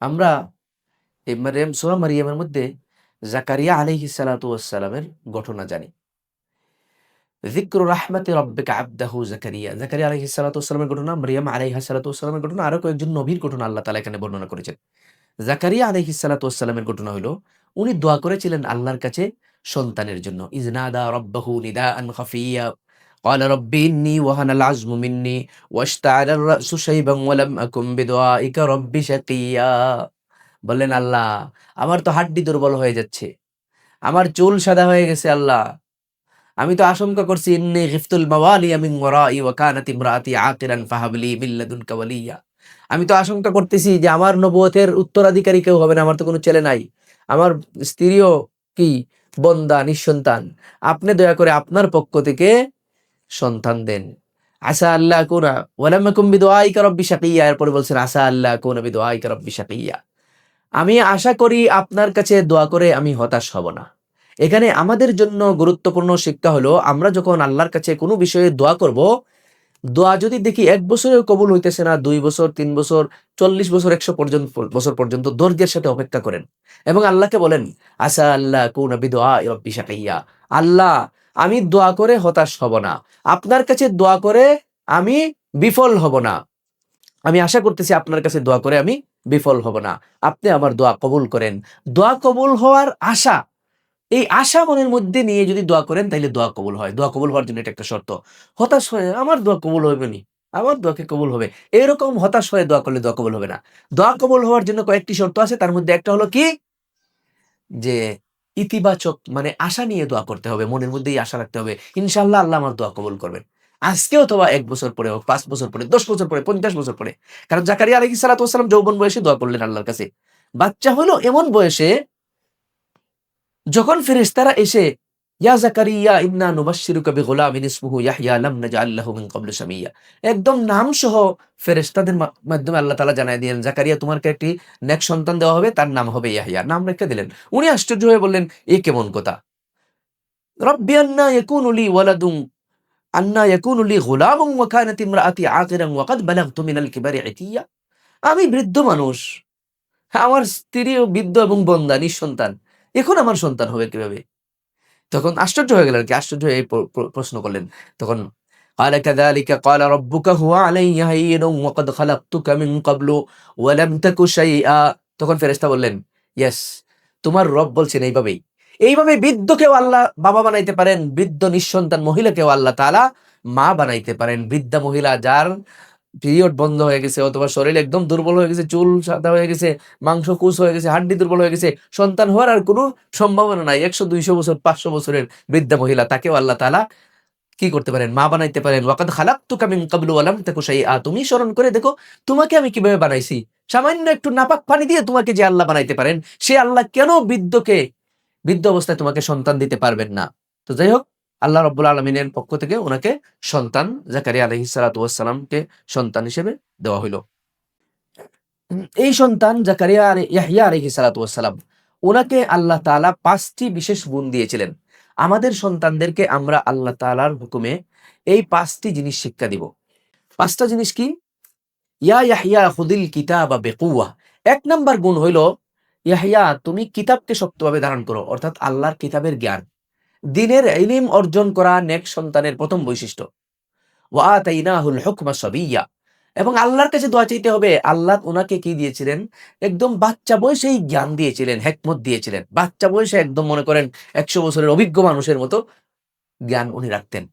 আমরা এই সূরা মারিয়ামের মধ্যে জাকারিয়া আলাইহিস সালাতু ওয়াস সালামের ঘটনা জানি। যিকরু রাহমাতি রাব্বিকা আবদাহু জাকারিয়া। জাকারিয়া আলাইহিস সালাতু ওয়াস সালামের ঘটনা, মারিয়াম আলাইহা সালাতু ওয়াস সালামের ঘটনা, আরো কয়েকজন নবীর ঘটনা আল্লাহ তাআলা এখানে বর্ণনা করেছেন। জাকারিয়া আলাইহিস সালাতু ওয়াস সালামের ঘটনা হলো, উনি দোয়া করেছিলেন আল্লাহর কাছে সন্তানের জন্য। ইজনাদা রাব্বাহু নিদাআন খাফিয়্যা ক্বালা রাব্বি ইন্নী ওয়াহানাল আযমু মিন্নী ওয়াশতাআলার রাসু শাইবান ওয়া লাম আকুম বিদুআইকা রাব্বি শাকিয়্যা। বললেন, আল্লাহ আমার তো হাড্ডি দুর্বল হয়ে যাচ্ছে, আমার চুল সাদা হয়ে গেছে আল্লাহ। আমি তো আশঙ্কা করছি, ইন্নী খিফতুল মাওয়ালিয়া মিন ওয়ারাই ওয়া কানাত ইমরাতি আকিরান ফাহাবলি মিন লাদুনকা ওয়ালিয়্যা। আমি তো আশঙ্কা করতেছি যে আমার নবুয়তের উত্তরাধিকারী কেউ হবে না, আমার তো কোনো ছেলে নাই, আমার স্ত্রীও কি বন্দা নিঃসন্তান। আপনি দয়া করে আপনার পক্ষ থেকে সন্তান দেন। আসা আল্লাহ কুনা ওয়ালাম আকুম বিদুআইকা রাব্বি শাকিয়্যা। এরপরে বলছেন আসা আল্লাহ কুনা বিদুআইকা রাব্বি শাকিয়্যা। আমি আশা করি আপনার কাছে দোয়া করে আমি হতাশ হব না। এখানে আমাদের জন্য গুরুত্বপূর্ণ শিক্ষা হলো, আমরা যখন আল্লাহর কাছে কোনো বিষয়ে দোয়া করব, দোয়া যদি দেখি ১ বছরেও কবুল হইতেছে না, ২ বছর, ৩ বছর, ৪০ বছর, ১০০ বছর পর্যন্ত ধৈর্যের সাথে অপেক্ষা করেন এবং আল্লাহকে বলেন, আসা আল্লাহ কুনা বিদুআই রাব্বি শাকিয়্যা। আল্লাহ আমি দোয়া করে হতাশ হব না, আপনার কাছে দোয়া করে আমি বিফল হব না। আমি আশা করতেছি আপনার কাছে দোয়া করে আমি বিফল হব না। আপনি আমার দোয়া কবুল করেন। দোয়া কবুল হওয়ার আশা, এই আশা মনের মধ্যে নিয়ে যদি দোয়া করেন, তাইলে দোয়া কবুল হয়। দোয়া কবুল হওয়ার জন্য এটা একটা শর্ত। হতাশ হয়ে আমার দোয়া কবুল হবে নি, আমার দোয়াকে কবুল হবে, এরকম হতাশ হয়ে দোয়া করলে দোয়া কবুল হবে না। দোয়া কবুল হওয়ার জন্য কয়েকটি শর্ত আছে, তার মধ্যে একটা হলো কি, যে ইতিবাচক মানে আশা নিয়ে দোয়া করতে হবে, মনের মধ্যেই আশা রাখতে হবে ইনশাআল্লাহ আল্লাহ আমার দোয়া কবুল করবেন। আজকে অথবা ১ বছর পরে হোক, ৫ বছর পরে, ১০ বছর পরে, ৫০ বছর পরে। কারণ জাকারিয়া আলাইহিস সালাতু ওয়াস সালাম যৌবন বয়সে দোয়া করলেন আল্লাহর কাছে। বাচ্চা হলো এমন বয়সে যখন ফেরেশতারা এসে, ইয়া জাকারিয়া ইন্না নুবাশশিরুকা বিগুলামিন ইসমুহু ইয়াহইয়া লাম নাজআল লাহু মিন ক্বাবলু সামিয়্যা। একদম নাম সহ ফেরেশতাদের মাধ্যমে আল্লাহ তাআলা জানায় দিলেন, জাকারিয়া তোমাকে একটি নেক সন্তান দেওয়া হবে, তার নাম হবে ইয়াহইয়া। নাম রেখে দিলেন। উনি আশ্চর্য হয়ে বললেন, এ কেমন কথা? রব্বি আন্না ইয়াকুনু লি ওয়ালাদুন আন্না ইয়াকুনু লি গুলামুন ওয়া কানাত ইমরাআতি আকিরান ওয়া কাদ বালাগতু মিনাল কিবারি ইতিয়্যা। আমি বৃদ্ধ মানুষ, আমার স্ত্রীও বৃদ্ধ এবং বন্দা নিঃসন্তান, এখন আমার সন্তান হবে কিভাবে? তখন আশ্চর্য হয়ে গেলেন, কি আশ্চর্য হয়ে এই প্রশ্ন করলেন। তখন ক্বালা কাযালিকা ক্বালা রাব্বুকা হুয়া আলাইয়া হায়্যিনুন ওয়া ক্বাদ খালাকতুকা মিন ক্বাবলু ওয়া লাম তাকু শাইআ। তখন ফেরেশতা বললেন, ইয়েস, তোমার রব বলছেন এইভাবেই। এইভাবে বৃদ্ধকেও আল্লাহ বাবা বানাইতে পারেন, বৃদ্ধ নিঃসন্তান মহিলাকেও আল্লাহ তাআলা মা বানাইতে পারেন। বৃদ্ধা মহিলা যার পিরিয়ড বন্ধ হয়ে গেছে অথবা শরীর একদম দুর্বল হয়ে গেছে, চুল সাদা হয়ে গেছে, মাংস কুচ হয়ে গেছে, হাড্ডি দুর্বল হয়ে গেছে, সন্তান হওয়ার আর কোনো সম্ভাবনা নাই, ১০০-২০০ বছর ৫০০ বছরের বৃদ্ধা মহিলা, তাকেও আল্লাহ তাআলা কি করতে পারেন? মা বানাইতে পারেন। ওয়াকাদ খালাকতুকা মিন ক্বাবলু ওয়া লাম তাকু শাইআ। তুমি স্মরণ করে দেখো তোমাকে আমি কিভাবে বানাইছি। সামান্য একটু নাপাক পানি দিয়ে তোমাকে যে আল্লাহ বানাইতে পারেন, সে আল্লাহ কেন বৃদ্ধ অবস্থায় তোমাকে সন্তান দিতে পারবেন না? তো যাই হোক, আল্লাহ রাব্বুল আলামিনের পক্ষ থেকে ওনাকে সন্তান, জাকারিয়া আলাইহিস সালাতু ওয়াস সালামকে সন্তান হিসেবে দেওয়া হইল। এই সন্তান জাকারিয়া ইয়াহইয়া আলাইহিস সালাতু ওয়াস সালাম, ওনাকে আল্লাহ তাআলা ৫ টি বিশেষ গুণ দিয়েছিলেন। আমাদের সন্তানদেরকে আমরা আল্লাহ তাআলার হুকুমে এই ৫ টি জিনিস শিক্ষা দিব। ৫ টা জিনিস কি? ইয়া ইয়াহইয়া খুযিল কিতাবা বিকুওয়া। ১ নাম্বার গুণ হইল, ইয়াহইয়া তুমি কিতাবকে শক্তভাবে ধারণ করো, অর্থাৎ আল্লাহর কিতাবের জ্ঞান, দ্বীনের ইলম অর্জন করা নেক সন্তানের প্রথম বৈশিষ্ট্য। ওয়া আতাইনাহুল হুকমা সাবিয়্যা, এবং আল্লাহর কাছে দোয়া চাইতে হবে। আল্লাহ উনাকে কি দিয়েছিলেন? একদম বাচ্চা বয়সেই জ্ঞান দিয়েছিলেন, হিকমত দিয়েছিলেন। বাচ্চা বয়সে একদম মনে করেন 100 বছরের অভিজ্ঞ মানুষের মতো জ্ঞান উনি রাখতেন।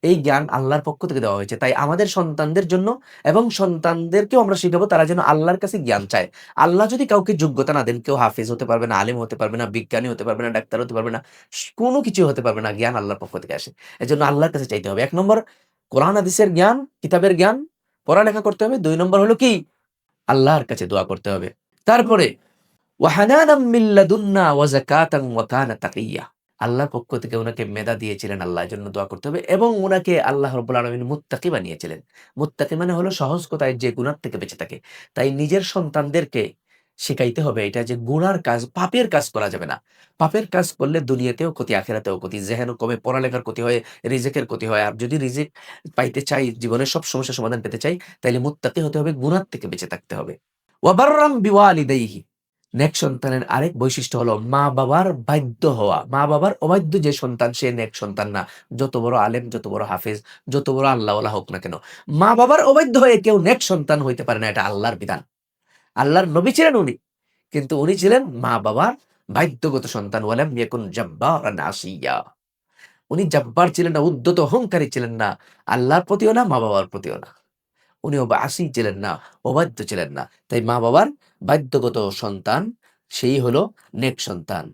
এই জ্ঞান আল্লাহর পক্ষ থেকে দেওয়া হয়েছে। তাই আমাদের সন্তানদের জন্য এবং সন্তানদেরকেও আমরা শিখাবো তারা যেন আল্লাহর কাছে জ্ঞান চায়। আল্লাহ যদি কাউকে যোগ্যতা না দেন, কেউ হাফেজ হতে পারবে না, আলেম হতে পারবে না, বিজ্ঞানী হতে পারবে না, ডাক্তার হতে পারবে না, কোনো কিছু হতে পারবে না। জ্ঞান আল্লাহর পক্ষ থেকে আসে। এজন্য আল্লাহর কাছে চাইতে হবে। 1 নম্বর কোরআন হাদিসের জ্ঞান, কিতাবের জ্ঞান, পড়ালেখা করতে হবে। 2 নম্বর হলো কি? আল্লাহর কাছে দোয়া করতে হবে। তারপরে ওয়া হানানাম মিন লাদুন্না ওয়া যাকাতান ওয়া কানা তাকিয়্যা, আল্লাহর পক্ষ থেকে উনাকে মেধা দিয়েছিলেন, আল্লাহর জন্য দোয়া করতে হবে। এবং উনাকে আল্লাহ রাব্বুল আলামিন মুত্তাকি বানিয়েছিলেন। মুত্তাকি মানে হলো সহজ কথায় যে গুনাহ থেকে বেঁচে থাকে। তাই নিজের সন্তানদেরকে শিখাইতে হবে এটা যে গুনার কাজ, পাপের কাজ করা যাবে না। পাপের কাজ করলে দুনিয়াতেও ক্ষতি, আখিরাতেও ক্ষতি। যেহেন কমে, পড়ালেখার ক্ষতি হয়, রিজিকের ক্ষতি হয়। আর যদি রিজিক পাইতে চাই, জীবনের সব সমস্যার সমাধান পেতে চাই, তাইলে মুত্তাকি হতে হবে, গুনাহ থেকে বেঁচে থাকতে হবে। ওয়া বাররাম বিওয়ালিদাইহি, নেক সন্তানের আরেক বৈশিষ্ট্য হলো মা-বাবার বাধ্য হওয়া। মা-বাবার অবাধ্য যে সন্তান সে নেক সন্তান না। যত বড় আলেম, যত বড় হাফেজ, যত বড় আল্লাহওয়ালা হোক না কেন। মা-বাবার অবাধ্য হয়ে কেউ নেক সন্তান হইতে পারে না। এটা আল্লাহর বিধান। আল্লাহর নবী ছিলেন উনি। কিন্তু উনি ছিলেন মা-বাবার বাধ্যগত সন্তান। ওয়ালাম ইয়াকুন জাব্বারান আসিয়া। উনি জাব্বার ছিলেন না, উদ্ধত অহংকারী ছিলেন না। আল্লাহর প্রতিও না, মা-বাবার প্রতিও না। উনি আসি ছিলেন না, অবাধ্য ছিলেন না। তাই মা-বাবার বাধ্যগত সন্তান সেই হলো নেক সন্তান।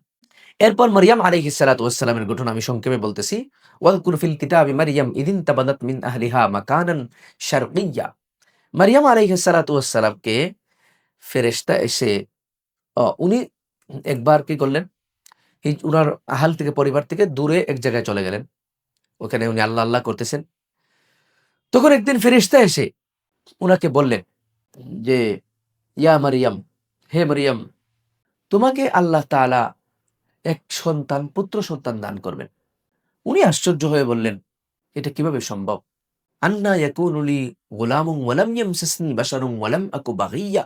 এরপর মারিয়াম আলাইহিস সালাতু ওয়াস সালামের ঘটনা আমি সংক্ষেপে বলতেছি। ওয়াযকুর ফিল কিতাবি মারইয়াম ইযিন তাবাদাত মিন আহলিহা মাকানান শারকিয়্যা। মারিয়াম আলাইহিস সালাতু ওয়াস সালামকে ফেরেশতা এসে উনি একবার কি করলেন? উনার আহাল থেকে, পরিবার থেকে দূরে এক জায়গায় চলে গেলেন। ওখানে উনি আল্লাহ, আল্লাহ করতেছেন। তখন একদিন ফেরেশতা এসে উনাকে বললেন যে, ইয়া মারিয়াম, হে মারিয়াম, তোমাকে আল্লাহ তাআলা এক সন্তান, পুত্র সন্তান দান করবেন। উনি আশ্চর্য হয়ে বললেন, এটা কিভাবে সম্ভব? আন্না ইয়াকুনু লি গুলামুন ওয়া লাম ইয়ামসাসনি বাশারুন ওয়া লাম আকু বাগিয়্যা।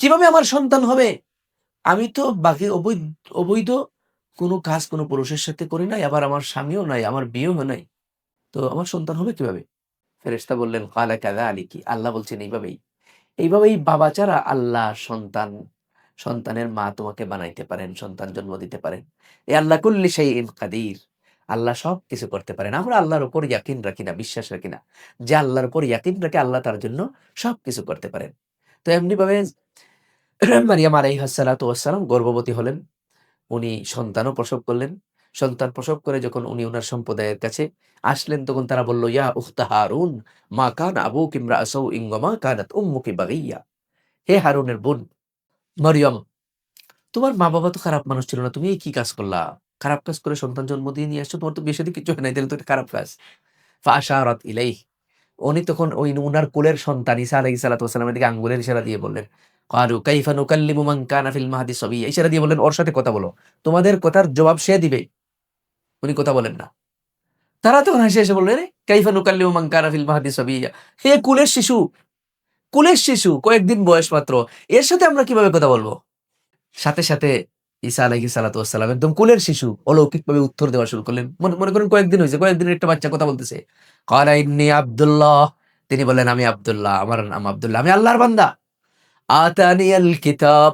কিভাবে আমার সন্তান হবে? আমি তো অবৈধ কোনো কাজ কোনো পুরুষের সাথে করি নাই, আবার আমার স্বামীও নাই, আমার বিয়েও হয় নাই। তো আমার সন্তান হবে কিভাবে? ফেরেশতা বললেন, ক্বালা কাযালিকি, আল্লাহ বলছেন এইভাবেই। এইভাবেই বাবা ছাড়া আল্লাহ সন্তানের মা তোমাকে বানাইতে পারেন, সন্তান জন্ম দিতে পারেন। এ আল্লাহ কুল্লি শাইইন কাদির। আল্লাহ সবকিছু করতে পারেন। আমরা আল্লাহর উপর ইয়াকিন রাখি না, বিশ্বাস রাখি না। যে আল্লাহর উপর ইয়াকিন রাখে আল্লাহ তার জন্য সবকিছু করতে পারেন। তো এমনিভাবে মারিয়াম আলাইহিস সালাতু ওয়াস সালাম গর্ভবতী হলেন। উনি সন্তানও প্রসব করলেন। সন্তান প্রসব করে যখন উনি উনার সম্প্রদায়ের কাছে আসলেন, তখন তারা বলল, ইয়া উখতা হারুন, মা কানা আবুকি ইমরাআ সাউইন ওয়া মা কানাত উম্মুকি বাগিয়্যা। হে হারুনের বোন মরিয়ম, তোমার মা-বাবা তো খারাপ মানুষ ছিল না। তুমি এই কি কাজ করলা? খারাপ কাজ করে সন্তান জন্ম দিয়ে নিয়ে আসছো। তোমার তো বিয়ে-শাদী কিচ্ছু হয় নাই। তাহলে তো এটা খারাপ কাজ। ফাআশারাত ইলাইহি। উনি তখন ওই উনার কোলের সন্তান ঈসা আলাইহিস সালাতু ওয়াস সালামের দিকে আঙ্গুলের ইশারা দিয়ে বললেন, ক্বালু কাইফা নুকাল্লিমু মান কানা ফিল মাহদি সাবিয়্যা। ইশারা দিয়ে বললেন, ওর সাথে কথা বলো। তোমাদের কথার জবাব সে দিবে। উনি কথা বলেন না। তারা তখন হেসে, হেসে বললেন, কাইফা নুকাল্লিমু মান কানা ফিল মাহদি সাবিয়্যা। হে কুলের শিশু, কুলের শিশু, কয়েকদিন বয়স মাত্র। এর সাথে আমরা কিভাবে কথা বলবো? সাথে, সাথে ঈসা আলাইহিস সালাতু ওয়াস সালাম একদম কুলের শিশু অলৌকিকভাবে উত্তর দেওয়া শুরু করলেন। মনে মনে করেন কয়েকদিন হইছে, কয়েকদিনের একটা বাচ্চা কথা বলতেছে। ক্বালা ইন্নী আব্দুল্লাহ। তিনি বললেন, আমি আব্দুল্লাহ, আমার নাম আব্দুল্লাহ, আমি আল্লাহর বান্দা। আতানিয়াল কিতাব,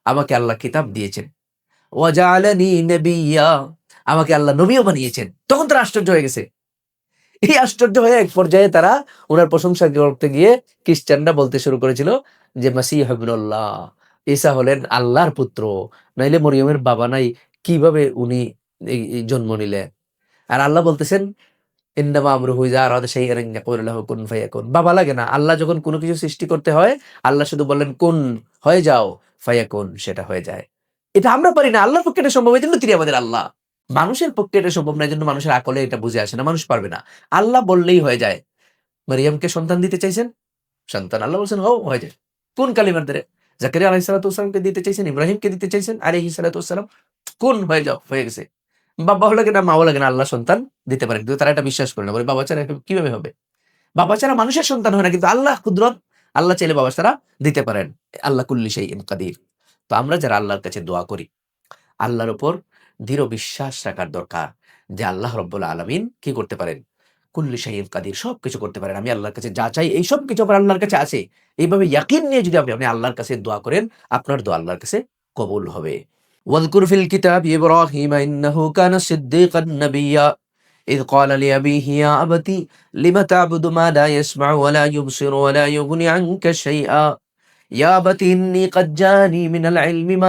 আমাকে আল্লাহ কিতাব দিয়েছেন। ওয়া জাআলানি নাবিয়্যা, আমাকে আল্লাহ নবীও বানিয়েছেন। তখন তারা আশ্চর্য হয়ে গেছে। এই আশ্চর্য হয়ে এক পর্যায়ে তারা উনার প্রশংসা করতে গিয়ে খ্রিস্টানরা বলতে শুরু করেছিল যে মাসীহ ইবনুল্লাহ, ঈসা হলেন আল্লাহর পুত্র। নাইলে মরিয়মের বাবা নাই, কিভাবে উনি এই জন্ম নিলেন? আর আল্লাহ বলতেছেন, ইন্নামা আমরুহু ইযা আরাদা শাইআন আন ইয়াকুলা লাহু কুন ফায়াকুন। বাবা লাগে না। আল্লাহ যখন কোনো কিছু সৃষ্টি করতে হয়, আল্লাহ শুধু বললেন কুন, হয়ে যাও, ফায়াকুন, সেটা হয়ে যায়। এটা আমরা পারি না। আল্লাহর পক্ষে এটা সম্ভব। এজন্য তিনি আমাদের আল্লাহ। মানুষের পক্ষে এটা সম্ভব না। এজন্য মানুষের আকলে এটা বুঝে আসে না। মানুষ পারবে না। আল্লাহ বললেই হয়ে যায়। মারিয়ামকে সন্তান দিতে চাইছেন, সন্তান আল্লাহ বলছেন হও, হয়ে যায়। কোন কালিমার দ্বারা? জাকারিয়া আলাইহিস সালাতু ওয়াস সালামকে দিতে চাইছেন, ইব্রাহিমকে দিতে চাইছেন আলাইহিস সালাতু ওয়াস সালাম। কোন, হয়ে যাও, হয়ে গেছে। বাবাও লাগে না, মাও লাগে না, আল্লাহ সন্তান দিতে পারেন। কিন্তু তারা এটা বিশ্বাস করে না। বলে বাবা ছাড়া কিভাবে হবে? বাবা ছাড়া মানুষের সন্তান হয় না, কিন্তু আল্লাহ কুদরত, আল্লাহ চাইলে বাবা ছাড়া দিতে পারেন। আল্লাহ কুল্লি শাইইন কাদির। তো আমরা যারা আল্লাহর কাছে দোয়া করি, আল্লাহর উপর দৃঢ় বিশ্বাস রাখার দরকার যে আল্লাহ রব্বুল আলামিন কি করতে পারেন? কুল্লি শাইইন কাদির, সবকিছু করতে পারেন। আমি আল্লাহর কাছে যা চাই এই সবকিছু আমার আল্লাহর কাছে আছে। এইভাবে ইয়াকিন নিয়ে যদি আপনি আল্লাহর কাছে দোয়া করেন, আপনার দোয়া আল্লাহর কাছে কবুল হবে। ওয়াযকুর ফিল কিতাবি ইব্রাহিম ইন্নাহু কানা সিদ্দীকান নাবিয়্যা إذ قال لأبيه يا أبت لم تعبد ما لا يسمع ولا يبصر ولا يغني عنك شيئا يا أبت إني قد جاني من العلم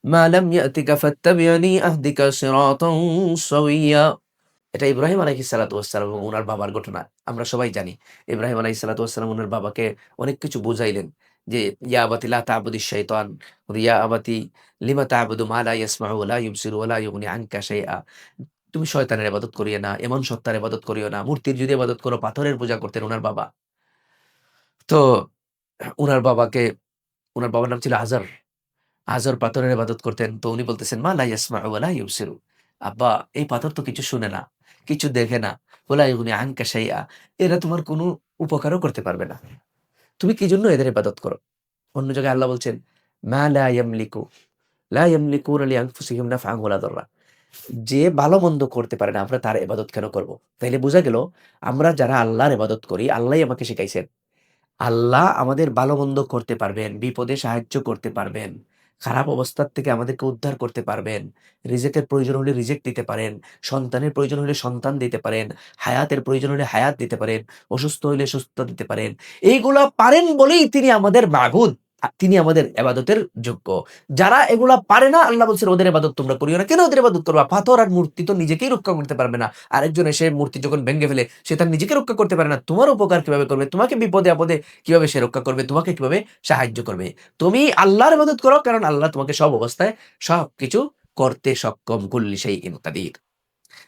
ما لم يأتك فاتبعني أهدك صراطا سويا। এটা ইব্রাহিম আলাইহিস সালাতু ওয়াস সালাম এবং উনার বাবার ঘটনা। আমরা সবাই জানি ইব্রাহিম আলাইহিস সালাতু ওয়াস সালাম উনার বাবাকে অনেক কিছু বুঝাইলেন যে ইয়া আবাতি লা তা'বুদিশ শাইতান, ইয়া আবাতি লিমা তা'বুদু মা লা ইয়াসমাউ ওয়া লা ইউবসিরু ওয়া লা ইউগনি আনকা শাইআ। তুমি শয়তানের ইবাদত করিও না, এমন সত্তার ইবাদত করিও না। মূর্তির যদি ইবাদত করো, পাথরের পূজা করতেন উনার বাবা। তো উনার বাবাকে উনার বাবার নাম ছিল আজর। আজর পাথরের ইবাদত করতেন। তো উনি বলতেছেন, "মা লা ইয়াসমাউ ওয়া লা ইউবসিরু।" আব্বা, এই পাথর তো কিছু শুনে না, কিছু দেখে না। ওয়ালা ইউগনি আনকা শাইআ। এরা তোমার কোনো উপকারও করতে পারবে না। তুমি কি জন্য এদের ইবাদত করো? অন্য জায়গায় আল্লাহ বলছেন, "মা লা ইয়ামলিকুনা লিআনফুসিহিম নাফআন ওয়ালা দাররা।" যে ভালো-মন্দ করতে পারে না, আমরা তার ইবাদত কেন করব? তাইলে বোঝা গেল আমরা যারা আল্লাহর ইবাদত করি, আল্লাহই আমাকে শিখাইছেন। আল্লাহ আমাদের ভালো-মন্দ করতে পারবেন, বিপদে সাহায্য করতে পারবেন, খারাপ অবস্থার থেকে আমাদেরকে উদ্ধার করতে পারবেন, রিজেকের প্রয়োজন হলে রিজেক দিতে পারেন, সন্তানের প্রয়োজন হলে সন্তান দিতে পারেন, হায়াতের প্রয়োজন হলে হায়াত দিতে পারেন, অসুস্থ হইলে সুস্থতা দিতে পারেন। এইগুলা পারেন বলেই তিনি আমাদের মাবুদ। তিনি আমাদের ইবাদতের যোগ্য। যারা এগুলা পারে না, আল্লাহ বলছেন ওদের ইবাদত তোমরা করিও না। কেন ওদের ইবাদত করবা? পাথর আর মূর্তি তো নিজেকেই রক্ষা করতে পারবে না। আরেকজন এসে মূর্তি যখন ভেঙে ফেলে, সে তার নিজেকে রক্ষা করতে পারে না। তোমার উপকার কিভাবে করবে? তোমাকে বিপদে-আপদে কিভাবে সে রক্ষা করবে? তোমাকে কিভাবে সাহায্য করবে? তুমি আল্লাহর ইবাদত করো, কারণ আল্লাহ তোমাকে সব অবস্থায় সবকিছু করতে সক্ষম। কুল্লি শাইইন কাদির।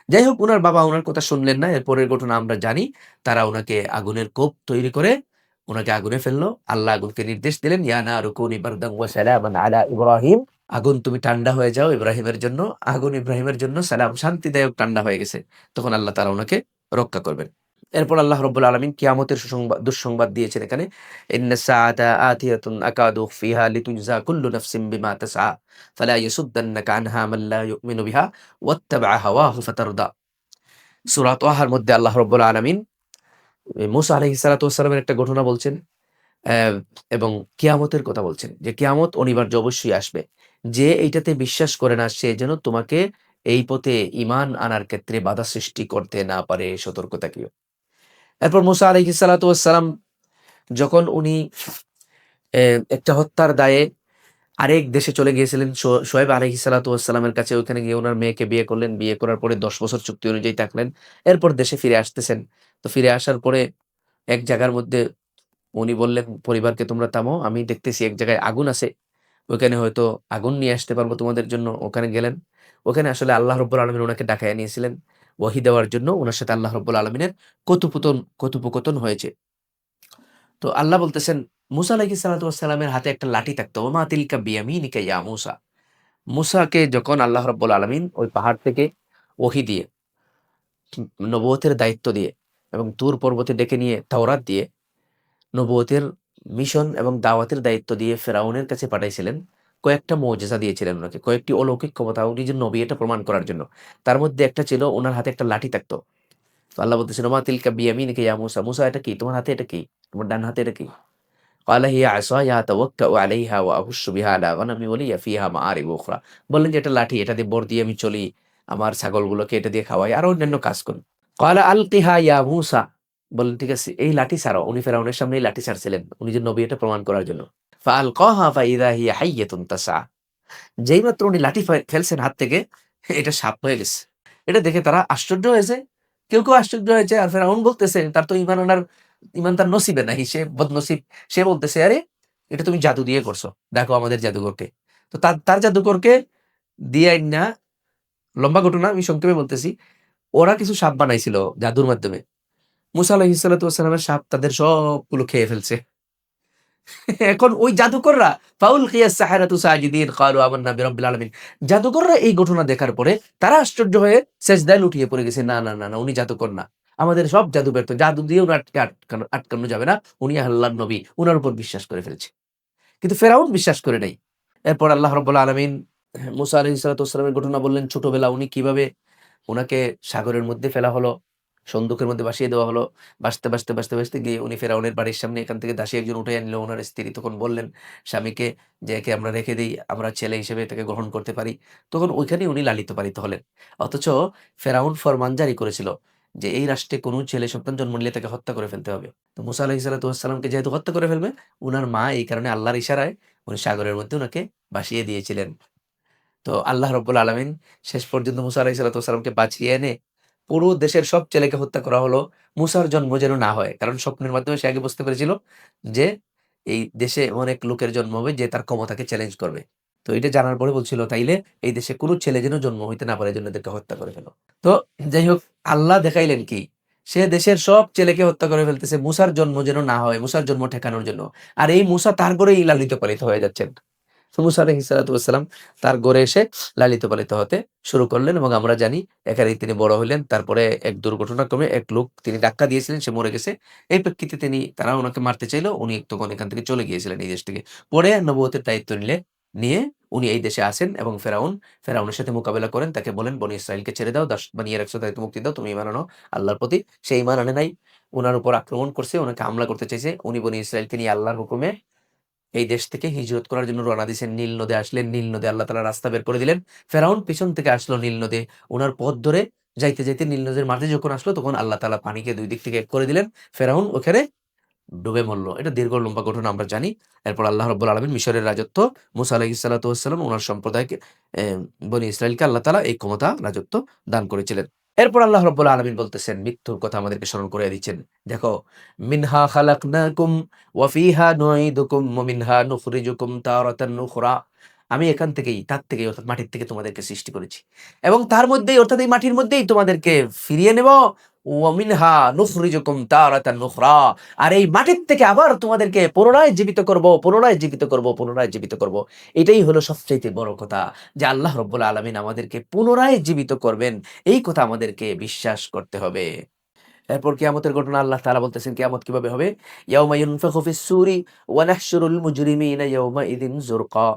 যাই হোক, উনার বাবা উনার কথা শুনলেন না। এর পরের ঘটনা আমরা জানি। তারা উনাকে আগুনের কোপ তৈরি করে উনাকে আগুনে ফেললো। আল্লাহ আগুনকে নির্দেশ দিলেন, "ইয়া নারু কুনি বারদান ওয়া সালামান আলা ইব্রাহিম।" আগুন তুমি ঠান্ডা হয়ে যাও ইব্রাহিমের জন্য। আগুন ইব্রাহিমের জন্য সালাম, শান্তিদায়ক ঠান্ডা হয়ে গেছে। তখন আল্লাহ তাআলা উনাকে রক্ষা করবেন। এরপর আল্লাহ রাব্বুল আলামিন কিয়ামতের দুঃসংবাদ দিয়েছেন এখানে। "ইন্নাস সাআতা আতিয়াতুন আকাদু উখফিহা লিতুজজা কুল্লু নাফসিন বিমা তাসআ ফালা ইয়াসুদ্দান্নাকা আনহা মান লা ইউমিনু বিহা ওয়াত্তাবা'a হাওয়াহু ফাতারদা।" সূরা তাহার মধ্যে আল্লাহ রাব্বুল আলামিন মূসা আলাইহিস সালাতু ওয়াস সালামের একটা ঘটনা বলছেন। অ্যা এবং কিয়ামতের কথা বলছেন যে কিয়ামত অনিবার্য, অবশ্যই আসবে। যে এইটাতে বিশ্বাস করে না, সে যেন তোমাকে এই পথে ঈমান আনার ক্ষেত্রে বাধা সৃষ্টি করতে না পারে, সতর্ক থাকিও। এরপর মুসা আলাইহিস সালাতু ওয়াস সালাম যখন উনি একটা হত্যার দায়ে আরেক দেশে চলে গিয়েছিলেন, শুআয়ব আলাইহিস সালাতু ওয়াস সালামের কাছে, ওখানে গিয়ে উনার মেয়েকে বিয়ে করলেন। বিয়ে করার পরে ১০ বছর চুক্তি অনুযায়ী থাকলেন। এরপর দেশে ফিরে আসতেছেন। তো ফিরে আসার পরে এক জায়গার মধ্যে উনি বললেন পরিবারকে, "তোমরা থামো। আমি দেখতেছি এক জায়গায় আগুন আছে। ওখানে হয়তো আগুন নিয়ে আসতে পারবো তোমাদের জন্য।" ওখানে গেলেন। ওখানে আসলে আল্লাহ রাব্বুল আলামিন উনাকে ডাকাইয়া নিয়েছিলেন ওহী দেওয়ার জন্য। উনার সাথে আল্লাহ রাব্বুল আলামিনের কথোপকথন হয়েছে। তো আল্লাহ বলতেছেন, মুসা আলাইহিস সালাতু ওয়াস সালামের হাতে একটা লাঠি থাকতো। "ওমা তিলকা বিয়ামিনিকা ইয়া মূসা।" মূসাকে যখন আল্লাহ রাব্বুল আলামিন ওই পাহাড় থেকে ওহী দিয়ে, নবুয়তের দায়িত্ব দিয়ে এবং তুর পর্বতে ডেকে নিয়ে তাওরাত দিয়ে নবুয়তের মিশন এবং দাওয়াতের দায়িত্ব দিয়ে ফেরাউনের কাছে পাঠাইছিলেন। কয়েকটা মুজিজা দিয়েছিলেন উনাকে। কয়েকটি অলৌকিক ক্ষমতা, উনি যে নবী এটা প্রমাণ করার জন্য। তার মধ্যে একটা ছিল উনার হাতে একটা লাঠি থাকতো। তো আল্লাহ বলতেছেন, "ওমা তিলকা বিয়ামিনিকা ইয়া মূসা।" মূসা, এটা কি? তোমার হাতে এটা কি? তোমার ডান হাতে এটা কি? ক্বালা হিয়া আসায়া আতাওয়াক্কাউ আলাইহা ওয়া আহুশ্শু বিহা আলা গনামি ওয়া লিয়া ফিহা মাআরিব উখরা। বললেন যে এটা লাঠি, এটা দিয়ে বর দিয়ে আমি চলি। আমার ছাগলগুলোকে এটা দিয়ে খাওয়াই। আরো অন্যান্য কাজ করি। ক্বালা আলকিহা ইয়া মূসা। বললেন ঠিক আছে, এই লাঠি ছাড়ো। উনি ফেরাউনের সামনে এই লাঠি ছাড়ছিলেন। উনি যে নবী এটা প্রমাণ করার জন্য। ফাআলকাহা ফাইযা হিয়া হাইয়াতুন তাসআ। যেইমাত্র উনি লাঠি ফেলছেন হাত থেকে, এটা সাপ হয়ে গেছে। এটা দেখে তারা আশ্চর্য হয়েছে। কেউ আশ্চর্য হয়েছে। আর ফেরাউন বলতেছে তার তো ঈমান তার নসিবে নাই। সে বদনসিব। সে বলতেছে, "আরে এটা তুমি জাদু দিয়ে করছো। দেখো আমাদের জাদুকরকে।" তো তার জাদুকরকে দিয়ে আইনা, লম্বা ঘটনা আমি সংক্ষেপে বলতেছি। ওরা কিছু সাপ বানাইছিল জাদুর মাধ্যমে। মুসা আলাইহিস সালাতু ওয়াস সালামের সাপ তাদের সবগুলো খেয়ে ফেলছে। এখন ওই জাদুকররা ফাউলকিয়াস সাহারাতু সাজিদিন ক্বালু আমান্না বিরাব্বিল আলামিন। জাদুকররা এই ঘটনা দেখার পরে তারা আশ্চর্য হয়ে সেজদায় লুটিয়ে পড়ে গেছে। না, না, না, না, উনি জাদুকর না। আমাদের সব জাদু ব্যর্থ। জাদু দিয়ে উনাকে আটকানো যাবে না। উনি আল্লাহর নবী। উনার উপর বিশ্বাস করে ফেলছে। কিন্তু ফেরাউন বিশ্বাস করে নাই। এরপর আল্লাহ রাব্বুল আলামিন মুসা আলাইহিস সালাতু ওয়াস সালামের ঘটনা বললেন। ছোটবেলা উনি কিভাবে উনাকে সাগরের মধ্যে ফেলা হলো, সন্দুকের মধ্যে ভাসিয়ে দেওয়া হলো। ভাসতে গিয়ে উনি ফেরাউনের বাড়ির সামনে এখান থেকে দাসী একজন উঠাইয়া নিল। উনার স্ত্রী তখন বললেন স্বামীকে যে, "একে আমরা রেখে দেই, আমরা ছেলে হিসেবে এটাকে গ্রহণ করতে পারি।" তখন ওইখানেই উনি লালিত পালিত হলেন। অথচ ফেরাউন ফরমান জারি করেছিল যে, এই রাষ্ট্রে কোনো ছেলে সন্তান জন্ম নিলে তাকে হত্যা করে ফেলতে হবে। তো মুসা আলাইহিস সালাতু ওয়াস সালামকে যেহেতু হত্যা করে ফেলবে, উনার মা এই কারণে আল্লাহর ইশারায় উনি সাগরের মধ্যে উনাকে ভাসিয়ে দিয়েছিলেন। তো আল্লাহ রাব্বুল আলামিন শেষ পর্যন্ত মুসা আলাইহিস সালাতু ওয়াস সালামকে বাঁচিয়ে এনে পুরো দেশের সব ছেলেকে হত্যা করা হলো। মুসার জন্ম যেন না হয়। কারণ স্বপ্নের মাধ্যমে সে আগে বুঝতে পেরেছিল যে এই দেশে অনেক লোকের জন্ম হবে যে তার ক্ষমতাকে চ্যালেঞ্জ করবে। তো এটা জানার পরে বলছিল, "তাইলে এই দেশে কোন ছেলে যেন জন্ম হইতে না পারে, এজন্য এদেরকে হত্যা করে ফেলো।" তো যাই হোক, আল্লাহ দেখাইলেন কি? সে দেশের সব ছেলেকে হত্যা করে ফেলতেছে মুসার জন্ম যেন না হয়, মুসার জন্ম ঠেকানোর জন্য। আর এই মুসা তার ঘরেই লালিত পালিত হয়ে যাচ্ছেন। তো মুসা আলাইহিস সালাতু ওয়াস সালাম তার গড়ে এসে লালিত পালিত হতে শুরু করলেন এবং আমরা জানি এখানেই তিনি বড় হইলেন। তারপরে এক দুর্ঘটনাক্রমে এক লোক তিনি ধাক্কা দিয়েছিলেন, সে মরে গেছে। এই প্রেক্ষিতে তারা উনাকে মারতে চাইল। উনি তখন এখান থেকে চলে গিয়েছিলেন এই দেশ থেকে। পরে নবুয়তের দায়িত্ব নিয়ে উনি এই দেশে আসেন এবং ফেরাউনের সাথে মোকাবেলা করেন। তাকে বলেন, "বনী ইসরাইলকে ছেড়ে দাও, দাস বানিয়ে রাখছো, তাদেরকে মুক্তি দাও। তুমি ঈমান আনো আল্লাহর প্রতি।" সে ঈমান আনে নাই। উনার উপর আক্রমণ করছে, উনাকে হামলা করতে চাইছে। উনি বনী ইসরাইলকে নিয়ে আল্লাহর হুকুমে এই দেশ থেকে হিজরত করার জন্য রওনা দিয়েছেন। নীল নদে আসলেন। নীল নদে আল্লাহ তাআলা রাস্তা বের করে দিলেন। ফেরাউন পিছন থেকে আসলো নীল নদে। উনার পথ ধরে যাইতে নীল নদের মাঝে যখন আসলো তখন আল্লাহ তাআলা পানিকে ২ দিক থেকে এক করে দিলেন। ফেরাউন ওখানে ডুবে মরল। এটা দীর্ঘ লম্বা ঘটনা আমরা জানি। এরপর আল্লাহ রাব্বুল আলামিন মিশরের রাজত্ব মুসা আলাইহিস সালাতু ওয়াস সালাম উনার সম্প্রদায়কে বনী ইসরাইলকে আল্লাহ তাআলা এই ক্ষমতা রাজত্ব দান করেছিলেন। এরপর আল্লাহ রাব্বুল আলামিন বলতেছেন, মৃত্যুর কথা আমাদেরকে স্মরণ করিয়ে দিচ্ছেন। দেখো, "মিনহা খালাকনাকুম ওয়া ফিহা নুঈদুকুম ওয়া মিনহা নুখরিজুকুম তারাতান উখরা।" আমি এখান থেকেই, তার থেকেই অর্থাৎ মাটির থেকে তোমাদেরকে সৃষ্টি করেছি। এবং তার মধ্যেই অর্থাৎ এই মাটির মধ্যেই তোমাদেরকে ফিরিয়ে নেব। ওয়া মিনহা নুখরিজুকুম তারাতান উখরা। আর এই মাটির থেকে আবার তোমাদেরকে পুনরায় জীবিত করব, পুনরায় জীবিত করব, পুনরায় জীবিত করব। এটাই হলো সবচাইতে বড় কথা যে আল্লাহ রাব্বুল আলামিন আমাদেরকে পুনরায় জীবিত করবেন। এই কথা আমাদেরকে বিশ্বাস করতে হবে। এরপর কিয়ামতের ঘটনা আল্লাহ তাআলা বলতেছেন কিয়ামত কিভাবে হবে? ইয়াউমা ইউনফাখু ফিস-সূরি ওয়া নাহশুরুল মুজরিমিনা ইয়াউমাইযিন যুরকা।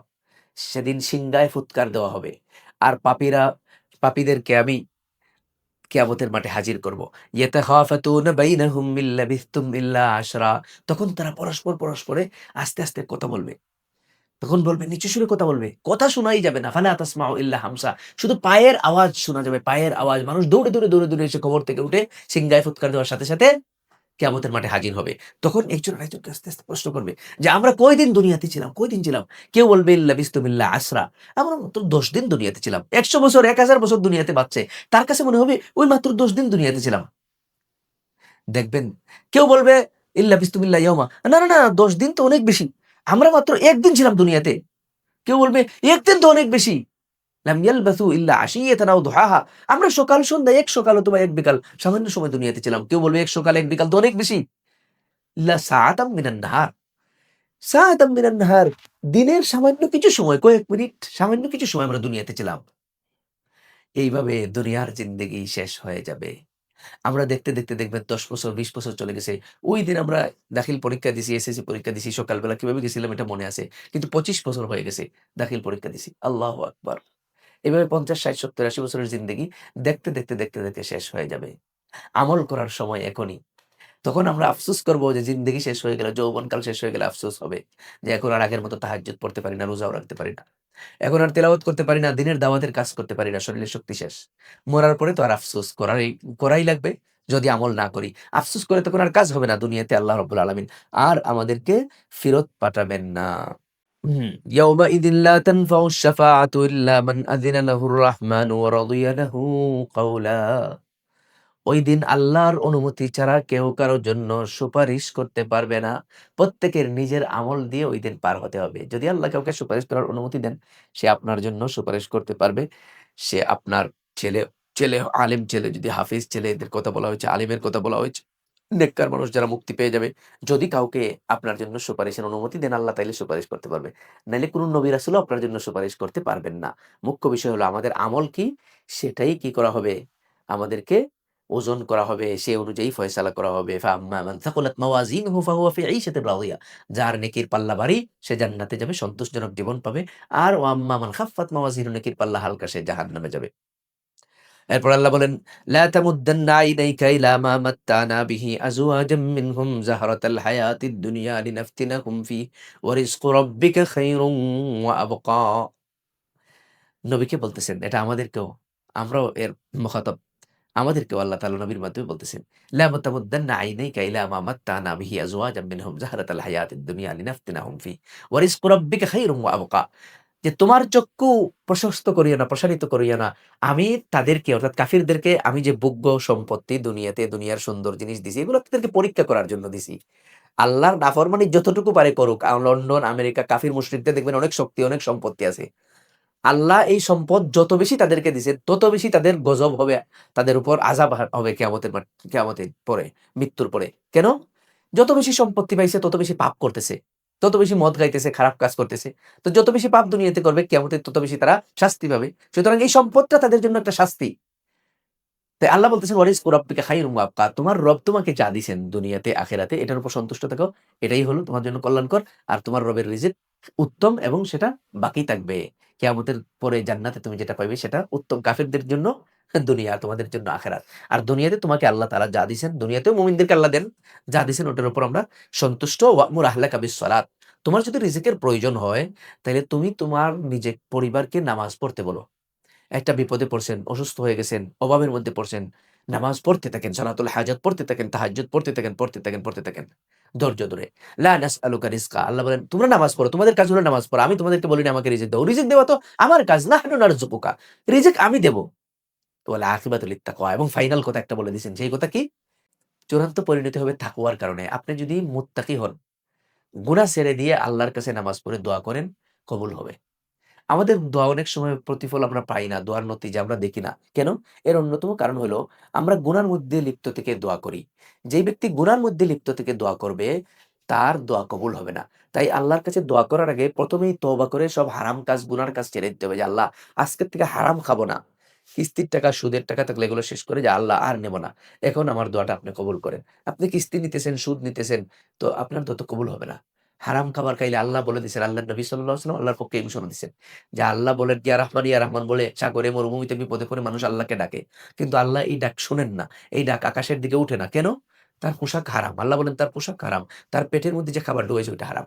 সেদিন সিংগায় ফুৎকার দেওয়া হবে। আর পাপীদেরকে আমি কিয়ামতের মাঠে হাজির করব। ইয়াতাখাফাতুনা বাইনাহুম মিন লাবিথতুম ইল্লা আশরা। তখন তারা পরস্পরে আস্তে কথা বলবে। তখন বলবে, নিচু সুরে কথা বলবে। কথা শোনাই যাবে না। ফালা তাসমাউ ইল্লা হামসা। শুধু পায়ের আওয়াজ শোনা যাবে, পায়ের আওয়াজ। মানুষ দৌড়ে এসে কবর থেকে উঠে সিংগায় ফুৎকার দেওয়ার সাথে কিয়ামতের মাঠে হাজির হবে। তখন একজন আরেকজনকে আস্তে প্রশ্ন করবে যে, "আমরা কয়দিন দুনিয়াতে ছিলাম? কয়দিন ছিলাম?" কেউ বলবে, "ইল্লা বিস্তুম ইল্লা আসরা।" আমরা মাত্র ১০ দিন দুনিয়াতে ছিলাম। ১০০ বছর, ১০০০ বছর দুনিয়াতে বাঁচছে। তার কাছে মনে হবে ওই মাত্র ১০ দিন দুনিয়াতে ছিলাম। দেখবেন কেউ বলবে, "ইল্লা বিস্তুম ইল্লা ইয়াউমা।" না, ১০ দিন তো অনেক বেশি। আমরা মাত্র ১ দিন ছিলাম দুনিয়াতে। কেউ বলবে, "১ দিন তো অনেক বেশি।" লাম ইয়ালবাসু ইল্লা আশিয়াতান আও দুহাহা। আমরা সকাল সন্ধ্যা, এক সকাল অথবা এক বিকাল সামান্য সময় দুনিয়াতে ছিলাম। কেউ বলবে, "এক সকাল এক বিকাল তো অনেক বেশি।" লা সাআতাম মিনান নাহার। সাআতাম মিনান নাহার। দিনের সামান্য কিছু সময়, কয়েক মিনিট, সামান্য কিছু সময় আমরা দুনিয়াতে ছিলাম। এইভাবে দুনিয়ার জিন্দেগি শেষ হয়ে যাবে। আমরা দেখতে দেখবেন ১০ বছর, ২০ বছর চলে গেছে। ওইদিন আমরা দাখিল পরীক্ষা দিছি, এসএসসি পরীক্ষা দিছি। সকালবেলা কিভাবে গেছিলাম এটা মনে আছে। কিন্তু ২৫ বছর হয়ে গেছে দাখিল পরীক্ষা দিছি। আল্লাহু আকবার! এভাবে ৫০, ৬০, ৭০, ৮০ বছরের জিন্দেগি দেখতে শেষ হয়ে যাবে। আমল করার সময় এখনই। তখন আমরা আফসোস করব যে জিন্দেগি শেষ হয়ে গেল, যৌবনকাল শেষ হয়ে গেলে আফসোস হবে। যে এখন আর আগের মতো তাহাজ্জুদ পড়তে পারি না, রোজাও রাখতে পারি না। এখন আর তেলাওয়াত করতে পারি না, দিনের দাওয়াতের কাজ করতে পারি না, শরীরের শক্তি শেষ। মরার পরে তো আর আফসোস করাই লাগবে যদি আমল না করি। আফসোস করে তখন আর কাজ হবে না। দুনিয়াতে আল্লাহ রাব্বুল আলামিন আর আমাদেরকে ফেরত পাঠাবেন না। ইয়াউমাইযিন লা তানফাউ আশ-শাফাআতু ইল্লা মান আযিনা লাহুর রাহমানু ওয়া রাদিয়া লাহু কাওলা। ওইদিন আল্লাহর অনুমতি ছাড়া কেউ কারো জন্য সুপারিশ করতে পারবে না। প্রত্যেকের নিজের আমল দিয়ে ওইদিন পার হতে হবে। যদি আল্লাহ কাউকে সুপারিশ করার অনুমতি দেন, সে আপনার জন্য সুপারিশ করতে পারবে। সে আপনার ছেলে আলেম ছেলে, যদি হাফিজ ছেলে, এদের কথা বলা হয়েছে, আলিমের কথা বলা হয়েছে। নেককার মানুষ যারা মুক্তি পেয়ে যাবে। যদি কাউকে আপনার জন্য সুপারিশের অনুমতি দেন আল্লাহ, তাইলে সুপারিশ করতে পারবে। নাইলে কোন নবী রাসূলও আপনার জন্য সুপারিশ করতে পারবেন না। মুখ্য বিষয় হলো আমাদের আমল কি, সেটাই কি করা হবে? আমাদেরকে ওজন করা হবে, সে অনুযায়ী ফয়সালা করা হবে। ফাআম্মা মান থাকুলাত মাওয়াজিনুহু ফাহুয়া ফি ঈশাতিন রাদিয়া। যার নেকির পাল্লা ভারী সে জান্নাতে যাবে, সন্তোষজনক জীবন পাবে। আর ওয়া আম্মা মান খাফফাত মাওয়াজিনুহু, নেকির পাল্লা হালকা, সে জাহান্নামে যাবে। এরপর আল্লাহ বলেন, লা তামুদ্দান্না আইনাইকা ইলা মা মাত্তানা বিহি আজওয়াজাম মিনহুম যাহরাতাল হায়াতিদ দুনিয়া লিনাফতিনাহুম ফিহি ওয়া রিজকু রাব্বিকা খায়রুন ওয়া আবকা। নবীকে বলতেছেন, এটা আমাদেরকেও, আমরাও এর মুখাতাব। আমাদেরকেও আল্লাহ তাআলা নবীর মাধ্যমে বলতেছেন, লা তামুদ্দান্না আইনাইকা ইলা মা মাত্তানা বিহি আজওয়াজাম মিনহুম যাহরাতাল হায়াতিদ দুনিয়া লিনাফতিনাহুম ফিহি ওয়া রিজকু রাব্বিকা খায়রুন ওয়া আবকা। যে তোমার চক্ষু প্রশস্ত করিও না, প্রসারিত করিও না। আমি তাদেরকে, অর্থাৎ কাফিরদেরকে আমি যে ভোগ্য সম্পত্তি দুনিয়াতে, দুনিয়ার সুন্দর জিনিস দিছি, এগুলো তাদেরকে পরীক্ষা করার জন্য দিছি। আল্লাহর নাফরমানি যতটুকু পারে করুক। লন্ডন, আমেরিকা, কাফির মুশরিকদের দেখবেন অনেক শক্তি, অনেক সম্পত্তি আছে। আল্লাহ এই সম্পদ যত বেশি তাদেরকে দিছে, তত বেশি তাদের গজব হবে, তাদের উপর আযাব হবে কিয়ামতের পরে, মৃত্যুর পরে। কেন? যত বেশি সম্পত্তি পাইছে তত বেশি পাপ করতেছে। তত বেশি মদ খাইতেছে, খারাপ কাজ করতেছে। তো যত বেশি পাপ দুনিয়াতে করবে, কিয়ামতে তত বেশি তারা শাস্তি পাবে। সুতরাং এই সম্পদটা তাদের জন্য একটা শাস্তি। তাই আল্লাহ বলতেছেন, ওয়ারিজকু রাব্বিকা খায়রুম ওয়া আবকা। তোমার রব তোমাকে যা দিছেন দুনিয়াতে, আখিরাতে, এটার উপর সন্তুষ্ট থাকো। এটাই হলো তোমার জন্য কল্যাণকর। আর তোমার রবের রিজিক উত্তম এবং সেটা বাকি থাকবে। কিয়ামতের পরে জান্নাতে তুমি যেটা পাইবে সেটা উত্তম। কাফিরদের জন্য দুনিয়া, তোমাদের জন্য আখিরাত। আর দুনিয়াতে তোমাকে আল্লাহ তাআলা যা দিছেন, দুনিয়াতেও মুমিনদেরকে আল্লাহ দেন, যা দিছেন ওটার উপর আমরা সন্তুষ্ট। ওয়া'মুর আহলাকা বিস-সালাত। তোমার যদি রিজিকের প্রয়োজন হয়, তাহলে তুমি তোমার নিজের পরিবারকে নামাজ পড়তে বলো। একটা বিপদে পড়ছেন, অসুস্থ হয়ে গেছেন, অভাবের মধ্যে পড়ছেন, নামাজ পড়তে থাকেন, সালাতুল হাজাত পড়তে থাকেন, তাহাজ্জুদ পড়তে থাকেন, পড়তে থাকেন, পড়তে থাকেন। ধৈর্য ধরে। লা নাসআলুকা রিজকা। আল্লাহ বলেন, তোমরা নামাজ পড়ো। তোমাদের কাজ হলো নামাজ পড়া। আমি তোমাদেরকে বলি না আমাকে রিজিক দাও। রিজিক দেওয়া তো আমার কাজ। নাহনু নারযুকুকা। রিজিক আমি দেব। ওয়াল আকিবাতু লিত-তাকওয়া। এবং ফাইনাল কথা একটা বলে দিয়েছেন। সেই কথা কি? চূড়ান্ত পরিণতি হবে তাকওয়ার কারণে। আপনি যদি মুত্তাকি হন, গুনাহ ছেড়ে দিয়ে আল্লাহর কাছে নামাজ পড়ে দোয়া করেন, কবুল হবে। আমাদের দোয়া অনেক সময় প্রতিফল আমরা পাই না। দোয়ার নতিজা আমরা দেখি না। কেন? এর অন্যতম কারণ হলো আমরা গুনার মধ্যে লিপ্ত থেকে দোয়া করি। যেই ব্যক্তি গুনার মধ্যে লিপ্ত থেকে দোয়া করবে, তার দোয়া কবুল হবে না। তাই আল্লাহর কাছে দোয়া করার আগে ১ম এই তওবা করে সব হারাম কাজ, গুনার কাজ ছেড়ে দিতে হবে যে, "আল্লাহ, আজকের থেকে হারাম খাবো না। কিস্তির টাকা, সুদের টাকা থাকলে এগুলো শেষ করে যে, আল্লাহ আর নেব না। এখন আমার দোয়াটা আপনি কবুল করেন।" আপনি কিস্তি নিতেছেন, সুদ নিতেছেন, তো আপনার দোয়া তো কবুল হবে না। হারাম খাবার খাইলে আল্লাহ বলে দিয়েছেন, আল্লাহর নবী সাল্লাল্লাহু আলাইহি ওয়াসাল্লাম আল্লাহর পক্ষে এই ঘোষণা দিছেন। যে আল্লাহ বলেন, ইয়া রহমান বলে সাগরে, মরুভূমিতে বিপদে পড়ে মানুষ আল্লাহকে ডাকে। কিন্তু আল্লাহ এই ডাক শোনেন না। এই ডাক আকাশের দিকে উঠে না। কেন? তার পোশাক হারাম। আল্লাহ বলেন তার পোশাক হারাম। তার পেটের মধ্যে যে খাবার ঢুকেছে ওইটা হারাম।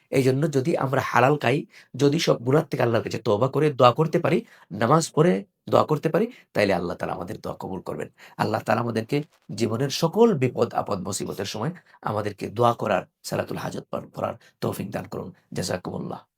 এইজন্য যদি আমরা হালাল খাই, যদি সব গুনাহ থেকে আল্লাহর কাছে তওবা করে দোয়া করতে পারি, নামাজ পড়ে দোয়া করতে পারি, তাইলে আল্লাহ তাআলা আমাদের দোয়া কবুল করবেন। আল্লাহ তাআলা আমাদেরকে জীবনের সকল বিপদ, আপদ, মুসিবতের সময় আমাদেরকে দোয়া করার, সালাতুল হাজত পড়ার তৌফিক দান করুন। জাযাকুমুল্লাহ।